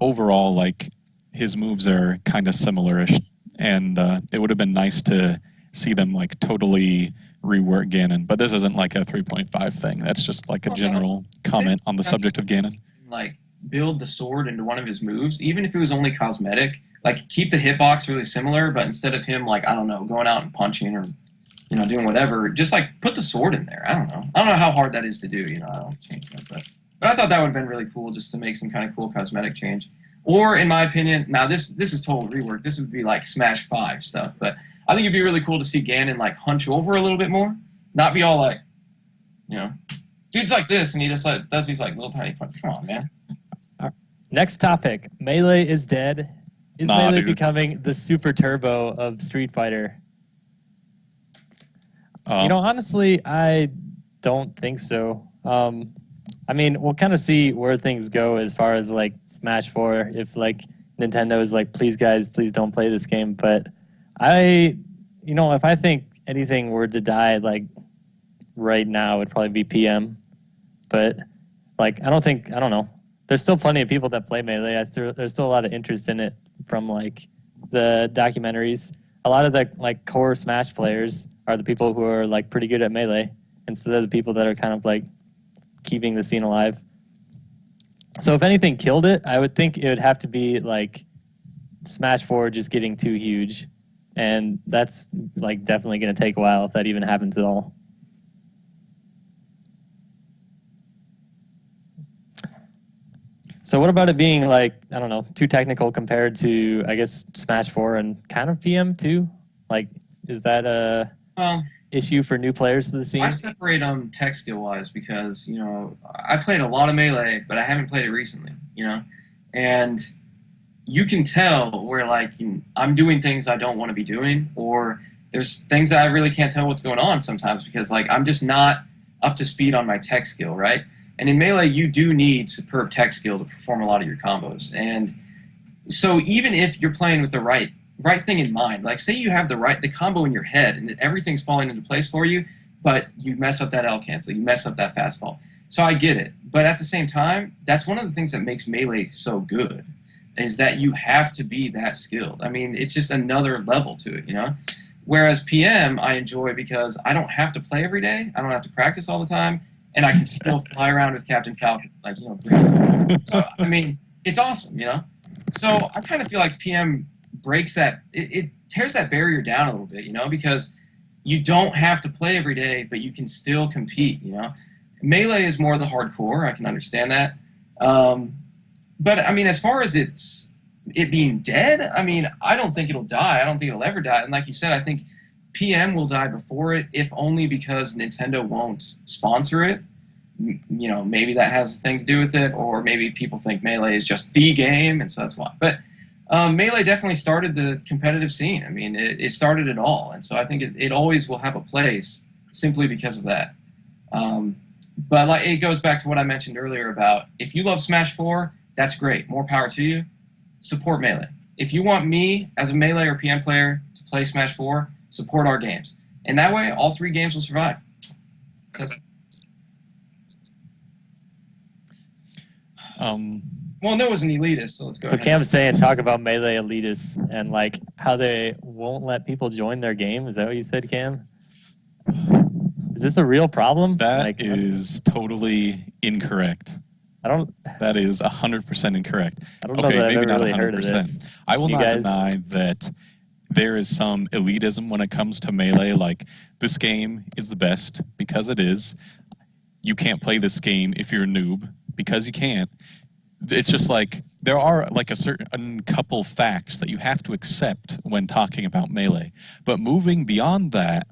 overall, like, his moves are kind of similar-ish, and it would have been nice to see them, like, totally rework Ganon, but this isn't like a 3.5 thing. That's just like a general comment on the subject of Ganon. Like, build the sword into one of his moves, even if it was only cosmetic. Like, keep the hitbox really similar, but instead of him, like, I don't know, going out and punching or, you know, doing whatever, just, like, put the sword in there. I don't know how hard that is to do, you know, I don't change that, but I thought that would have been really cool just to make some kind of cool cosmetic change. Or, in my opinion, now this is total rework. This would be like Smash 5 stuff. But I think it'd be really cool to see Ganon like hunch over a little bit more. Not be all like, you know, dude's like this, and he just like does these like little tiny punches. Come on, man. Next topic. Melee is dead. Is Nah, Melee dude. becoming the super turbo of Street Fighter? Um, Honestly, I don't think so. I mean, we'll kind of see where things go as far as like Smash 4. If like Nintendo is like, please guys, please don't play this game. But if I think anything were to die like right now, it'd probably be PM. But like, I don't know. There's still plenty of people that play Melee. There's still a lot of interest in it from like the documentaries. A lot of the like core Smash players are the people who are like pretty good at Melee, and so they're the people that are kind of like keeping the scene alive. So if anything killed it, I would think it would have to be like Smash 4 just getting too huge, and that's like definitely going to take a while if that even happens at all. So what about it being like, I don't know, too technical compared to, I guess, Smash 4 and kind of PM too? Like, is that a issue for new players to the scene? I separate them tech skill wise because I played a lot of Melee, but I haven't played it recently. And you can tell where like I'm doing things I don't want to be doing, or there's things that I really can't tell what's going on sometimes because like I'm just not up to speed on my tech skill, right? And in Melee, you do need superb tech skill to perform a lot of your combos. And so even if you're playing with the right thing in mind, like say you have the combo in your head and everything's falling into place for you, but you mess up that L cancel, you mess up that fastfall. So I get it. But at the same time, that's one of the things that makes Melee so good, is that you have to be that skilled. I mean, it's just another level to it, Whereas PM, I enjoy because I don't have to play every day. I don't have to practice all the time. And I can still fly around with Captain Falcon, like, So, I mean, it's awesome, So I kind of feel like PM breaks that, it tears that barrier down a little bit, because you don't have to play every day, but you can still compete, Melee is more the hardcore, I can understand that. But, I mean, as far as it being dead, I mean, I don't think it'll die. I don't think it'll ever die. And like you said, I think PM will die before it, if only because Nintendo won't sponsor it. Maybe that has a thing to do with it, or maybe people think Melee is just the game, and so that's why. But Melee definitely started the competitive scene. I mean, it started it all, and so I think it always will have a place simply because of that. But like, it goes back to what I mentioned earlier about if you love Smash 4, that's great. More power to you. Support Melee. If you want me as a Melee or PM player to play Smash 4, support our games. And that way, all 3 games will survive. Well, Noah's an elitist, so let's go ahead. So Cam's saying talk about Melee elitists and like how they won't let people join their game. Is that what you said, Cam? Is this a real problem? That is totally incorrect. That is 100% incorrect. I don't know that I've ever really heard of this. I will not deny that there is some elitism when it comes to Melee. Like, this game is the best because it is. You can't play this game if you're a noob because you can't. It's just like there are like a certain couple facts that you have to accept when talking about Melee. But moving beyond that,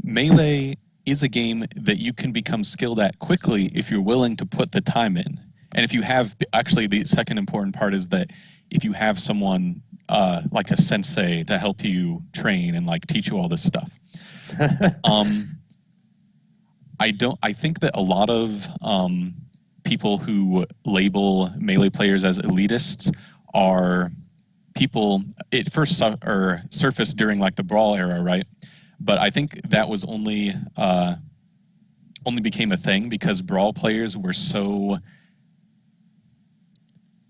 Melee is a game that you can become skilled at quickly if you're willing to put the time in. And if you have, actually the second important part is that if you have someone like a sensei to help you train and like teach you all this stuff. I think that a lot of people who label Melee players as elitists are people, it first surfaced during like the Brawl era, right? But I think that was only became a thing because Brawl players were so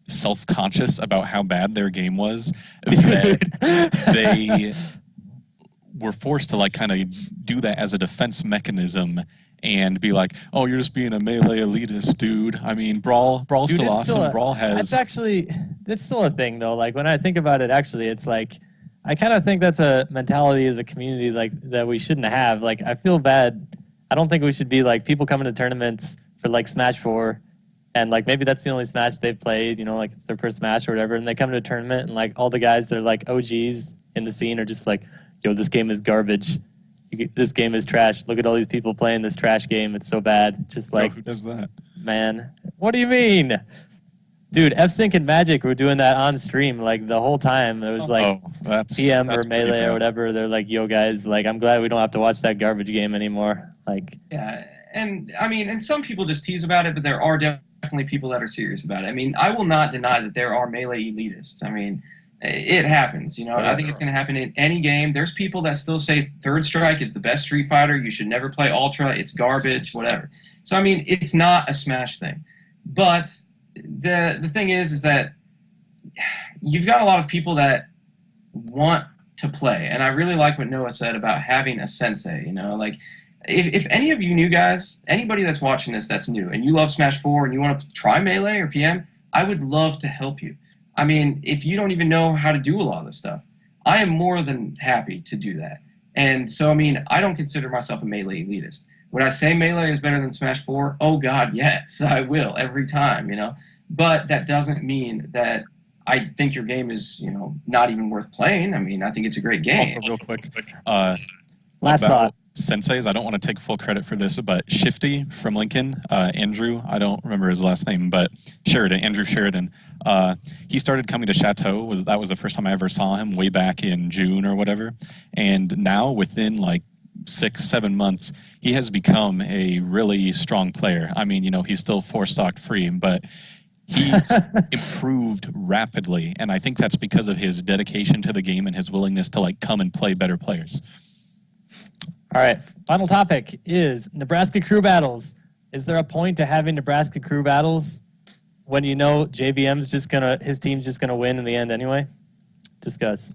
self-conscious about how bad their game was that they were forced to like kind of do that as a defense mechanism and be like, oh, you're just being a Melee elitist, dude. I mean, Brawl's still awesome. Brawl has... That's still a thing, though. Like, when I think about it, actually, it's like, I kind of think that's a mentality as a community like that we shouldn't have. Like, I feel bad. I don't think we should be like people coming to tournaments for like Smash 4 and like maybe that's the only Smash they've played, like it's their first Smash or whatever, and they come to a tournament and like all the guys that are like OGs in the scene are just like, yo, this game is garbage. This game is trash. Look at all these people playing this trash game. It's so bad. Just like, who does that? man, what do you mean? Dude, F-Sync and Magic were doing that on stream like the whole time. It was like that's PM that's or pretty Melee or bad. whatever. They're like, yo guys, like I'm glad we don't have to watch that garbage game anymore. Like, Yeah, and I mean, and some people just tease about it, but there are definitely people that are serious about it. I mean, I will not deny that there are Melee elitists. I mean, it happens. I think it's going to happen in any game. There's people that still say Third Strike is the best Street Fighter. You should never play Ultra. It's garbage, whatever. So, I mean, it's not a Smash thing. But the thing is that you've got a lot of people that want to play. And I really like what Noah said about having a sensei, like if any of you new guys, anybody that's watching this that's new and you love Smash 4 and you want to try Melee or PM, I would love to help you. I mean, if you don't even know how to do a lot of this stuff, I am more than happy to do that. And so, I mean, I don't consider myself a Melee elitist. Would I say Melee is better than Smash 4? Oh, God, yes, I will every time, But that doesn't mean that I think your game is, not even worth playing. I mean, I think it's a great game. Also, real quick, last thought. Senseis, I don't want to take full credit for this, but Shifty from Lincoln, Andrew, I don't remember his last name, but Andrew Sheridan, he started coming to Chateau. That was the first time I ever saw him way back in June or whatever. And now within like 6-7 months, he has become a really strong player. I mean, he's still 4-stock free, but he's improved rapidly. And I think that's because of his dedication to the game and his willingness to like come and play better players. All right, final topic is Nebraska crew battles. Is there a point to having Nebraska crew battles when his team's just gonna win in the end anyway? Discuss.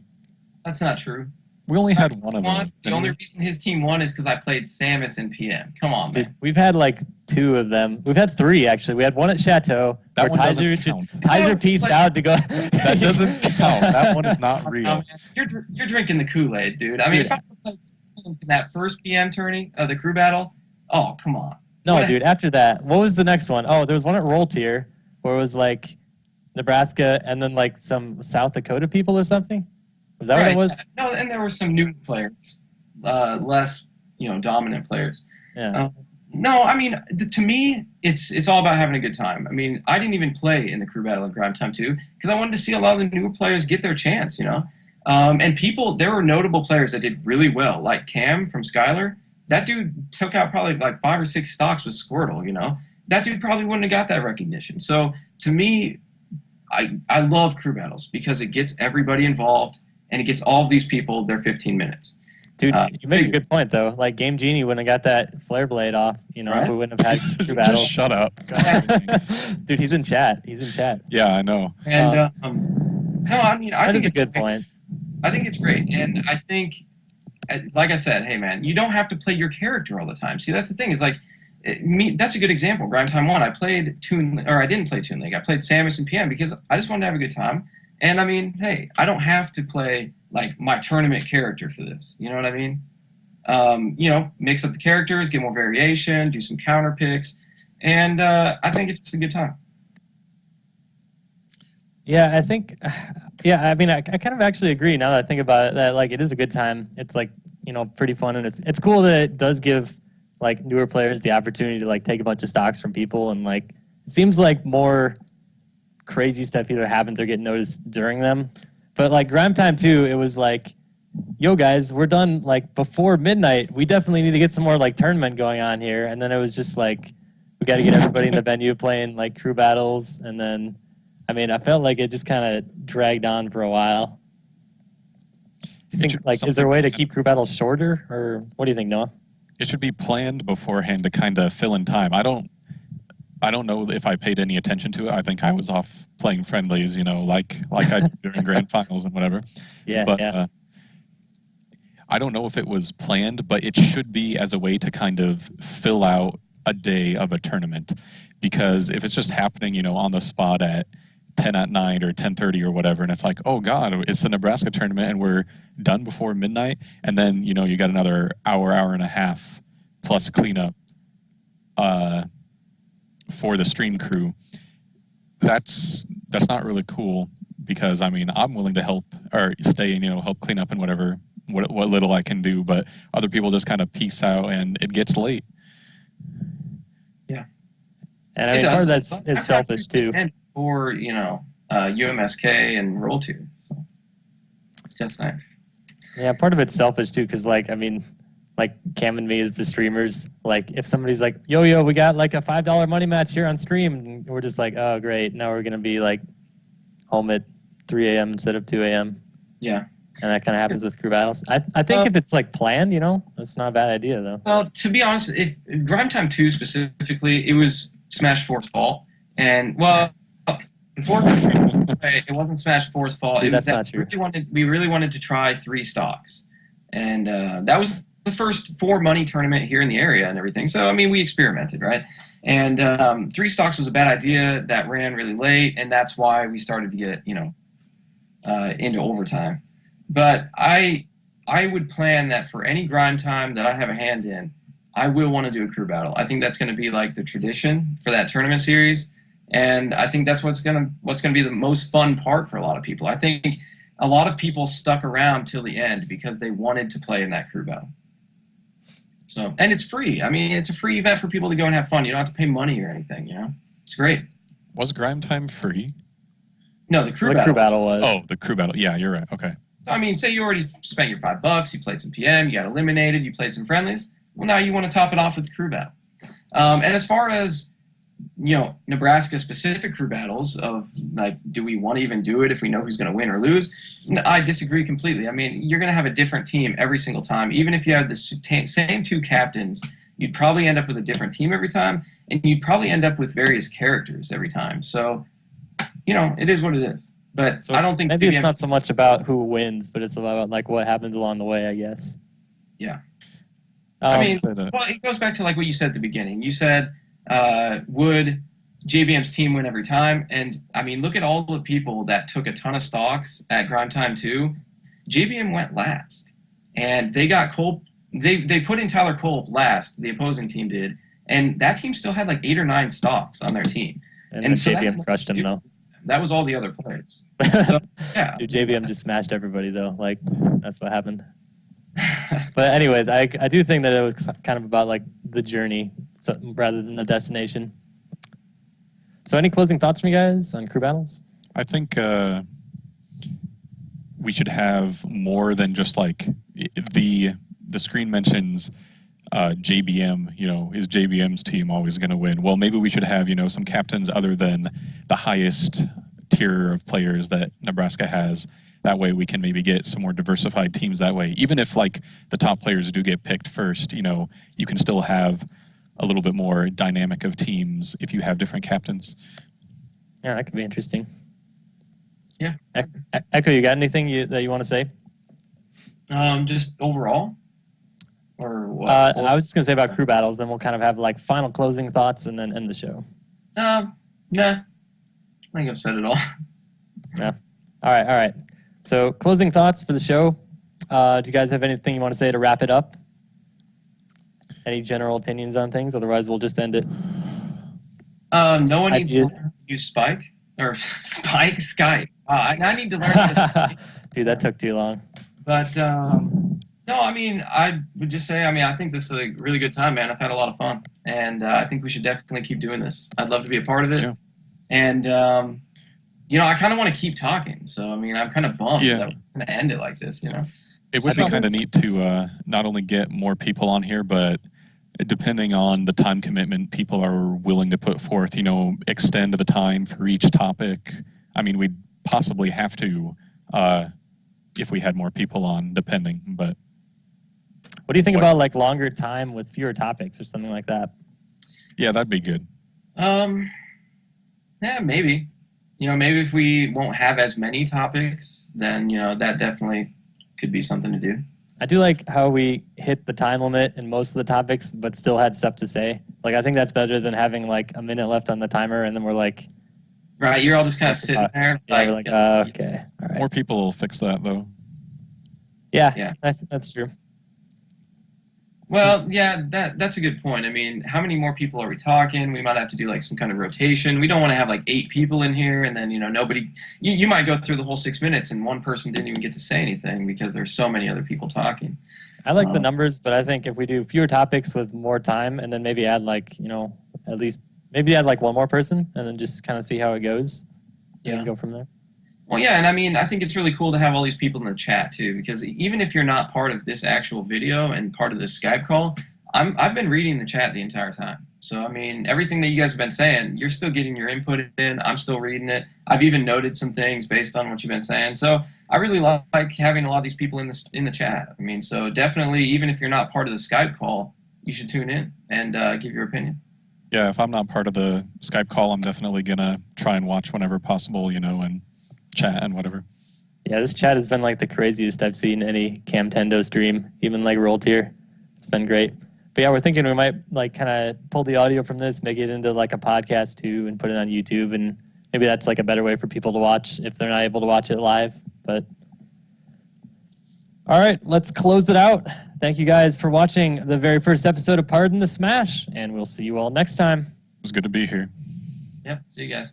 That's not true. We only had one of them. The only reason his team won is because I played Samus in PM. Come on, man. Dude, we've had like 2 of them. We've had 3 actually. We had one at Chateau. That one doesn't Tizer count. Tizer pieced out to go. That doesn't count. That one is not real. You're drinking the Kool-Aid, dude. I mean, if I played in that first PM tourney of the crew battle, oh, come on. No, dude, after that, what was the next one? Oh, there was one at Roll Tier where it was like Nebraska and then like some South Dakota people or something. Was that what it was? No, and there were some new players, less, dominant players. Yeah. No, I mean, to me, it's all about having a good time. I mean, I didn't even play in the crew battle of Grime Time 2 because I wanted to see a lot of the newer players get their chance, And there were notable players that did really well, like Cam from Skylar. That dude took out probably like 5 or 6 stocks with Squirtle, That dude probably wouldn't have got that recognition. So to me, I love crew battles because it gets everybody involved and it gets all of these people their 15 minutes. Dude, you make a good point, though. Like, Game Genie wouldn't have got that Flare Blade off, Right? We wouldn't have had crew battles. Just shut up. Dude, he's in chat. Yeah, I know. And, no, I mean, I That think is a it's good great. point. I think it's great. And I think, like I said, hey, man, you don't have to play your character all the time. See, that's the thing. Is like, that's a good example. Grime Time 1, I didn't play Toon League. I played Samus and PM because I just wanted to have a good time. And, I mean, hey, I don't have to play, like, my tournament character for this. You know what I mean? Mix up the characters, get more variation, do some counter picks. And I think it's just a good time. Yeah, I think, I mean, I kind of actually agree now that I think about it, that, like, it is a good time. It's, like, pretty fun. And it's cool that it does give, like, newer players the opportunity to, like, take a bunch of stocks from people. And, like, it seems like more crazy stuff either happens or get noticed during them. But, like, Grime Time 2, it was like, yo, guys, we're done, like, before midnight. We definitely need to get some more, like, tournament going on here. And then it was just, like, we got to get everybody in the venue playing, like, crew battles. And then, I mean, I felt like it just kind of dragged on for a while. Do you think, like, is there a way to keep crew battles shorter? Or what do you think, Noah? It should be planned beforehand to kind of fill in time. I don't know if I paid any attention to it. I think I was off playing friendlies, like I did during grand finals and whatever. Yeah. I don't know if it was planned, but it should be as a way to kind of fill out a day of a tournament. Because if it's just happening, on the spot at 10 at night or 10:30 or whatever, and it's like, oh God, it's the Nebraska tournament and we're done before midnight, and then, you got another hour and a half plus cleanup. for the stream crew, that's not really cool because I mean I'm willing to help or stay and help clean up and what little I can do, but other people just kind of peace out and it gets late. Yeah, And I mean, part of that's it's selfish too. And for UMSK and Roll 2, so just saying. Yeah, part of it's selfish too, because like I mean, like Cam and me as the streamers, like if somebody's like, yo, we got like a $5 money match here on stream, and we're just like, oh great, now we're gonna be like home at 3 a.m. instead of 2 a.m. Yeah. And that kind of happens with crew battles. I think if it's like planned, it's not a bad idea though. Well, to be honest, Grime Time 2 specifically, it was Smash 4's fault, and well, unfortunately, it wasn't Smash 4's fault. Dude, it was that's not true. We really wanted to try 3 stocks, and that was the first 4 money tournament here in the area and everything. So I mean, we experimented, right? And 3 stocks was a bad idea that ran really late, and that's why we started to get into overtime. But I would plan that for any grind time that I have a hand in, I will want to do a crew battle. I think that's going to be like the tradition for that tournament series, and I think that's what's going to be the most fun part for a lot of people. I think a lot of people stuck around till the end because they wanted to play in that crew battle. So, and it's free. I mean, it's a free event for people to go and have fun. You don't have to pay money or anything. It's great. Was Grime Time free? No, the crew battle was. Oh, the crew battle. Yeah, you're right. Okay. So, I mean, say you already spent your $5, you played some PM, you got eliminated, you played some friendlies. Well, now you want to top it off with the crew battle. And as far as, Nebraska-specific crew battles of, like, do we want to even do it if we know who's going to win or lose? I disagree completely. I mean, you're going to have a different team every single time. Even if you have the same 2 captains, you'd probably end up with a different team every time, and you'd probably end up with various characters every time. So, it is what it is. But So I don't think maybe it's not so much about who wins, but it's about like what happens along the way, I guess. Yeah. I mean, well, it goes back to like what you said at the beginning. You said, would JBM's team win every time? And I mean, look at all the people that took a ton of stocks at Grime Time 2. JBM went last, and they got Cole. They put in Tyler Cole last. The opposing team did, and that team still had like 8 or 9 stocks on their team. And so JBM crushed him though. That was all the other players. So, yeah. Dude, JBM just smashed everybody though. Like that's what happened. But anyways, I do think that it was kind of about like the journey rather than the destination. So any closing thoughts from you guys on crew battles? I think we should have more than just like the screen mentions JBM, is JBM's team always going to win? Well, maybe we should have, some captains other than the highest tier of players that Nebraska has. That way we can maybe get some more diversified teams that way. Even if like the top players do get picked first, you can still have a little bit more dynamic of teams if you have different captains. Yeah, that could be interesting. Yeah. Echo, you got anything that you want to say? Just overall? Or what? I was just going to say about crew battles, then we'll kind of have like final closing thoughts and then end the show. Nah. I think I've said it all. Yeah. All right. So closing thoughts for the show. Do you guys have anything you want to say to wrap it up? Any general opinions on things? Otherwise, we'll just end it. No one needs to use Spike or Skype. I need to learn this. Dude, that took too long. But no, I mean, I would just say, I think this is a really good time, man. I've had a lot of fun, and I think we should definitely keep doing this. I'd love to be a part of it. Yeah. And I kind of want to keep talking. So I'm kind of bummed that we're going to end it like this. It would be kind of neat to not only get more people on here, but depending on the time commitment people are willing to put forth, extend the time for each topic. We'd possibly have to if we had more people on, depending. But what do you think about like longer time with fewer topics or something like that? Yeah, that'd be good. Yeah, maybe. Maybe if we won't have as many topics, then that definitely could be something to do. I do like how we hit the time limit in most of the topics, but still had stuff to say. Like, I think that's better than having like a minute left on the timer, and then we're like, right, you're all just kind of sitting there. Yeah, we're like, okay, all right. More people will fix that, though. Yeah. That's true. Well, yeah, that's a good point. I mean, how many more people are we talking? We might have to do like some kind of rotation. We don't want to have like 8 people in here, and then nobody. You might go through the whole 6 minutes, and one person didn't even get to say anything because there's so many other people talking. I like the numbers, but I think if we do fewer topics with more time, and then maybe add like at least maybe add like one more person, and then just kind of see how it goes. Yeah. And go from there. Well, yeah, and I mean, I think it's really cool to have all these people in the chat too, because even if you're not part of this actual video and part of this Skype call, I've been reading the chat the entire time. So I mean, everything that you guys have been saying, you're still getting your input in. I'm still reading it. I've even noted some things based on what you've been saying. So I really like having a lot of these people in the chat. I mean, so definitely, even if you're not part of the Skype call, you should tune in and give your opinion. Yeah, if I'm not part of the Skype call, I'm definitely gonna try and watch whenever possible, and chat and whatever. Yeah, this chat has been like the craziest I've seen any Camtendo stream, even like Roll Tier. It's been great. But yeah, we're thinking we might like kind of pull the audio from this, make it into like a podcast too, and put it on YouTube, and maybe that's like a better way for people to watch if they're not able to watch it live. But all right, let's close it out. Thank you guys for watching the very first episode of Pardon the Smash, and we'll see you all next time. It was good to be here. Yeah, see you guys.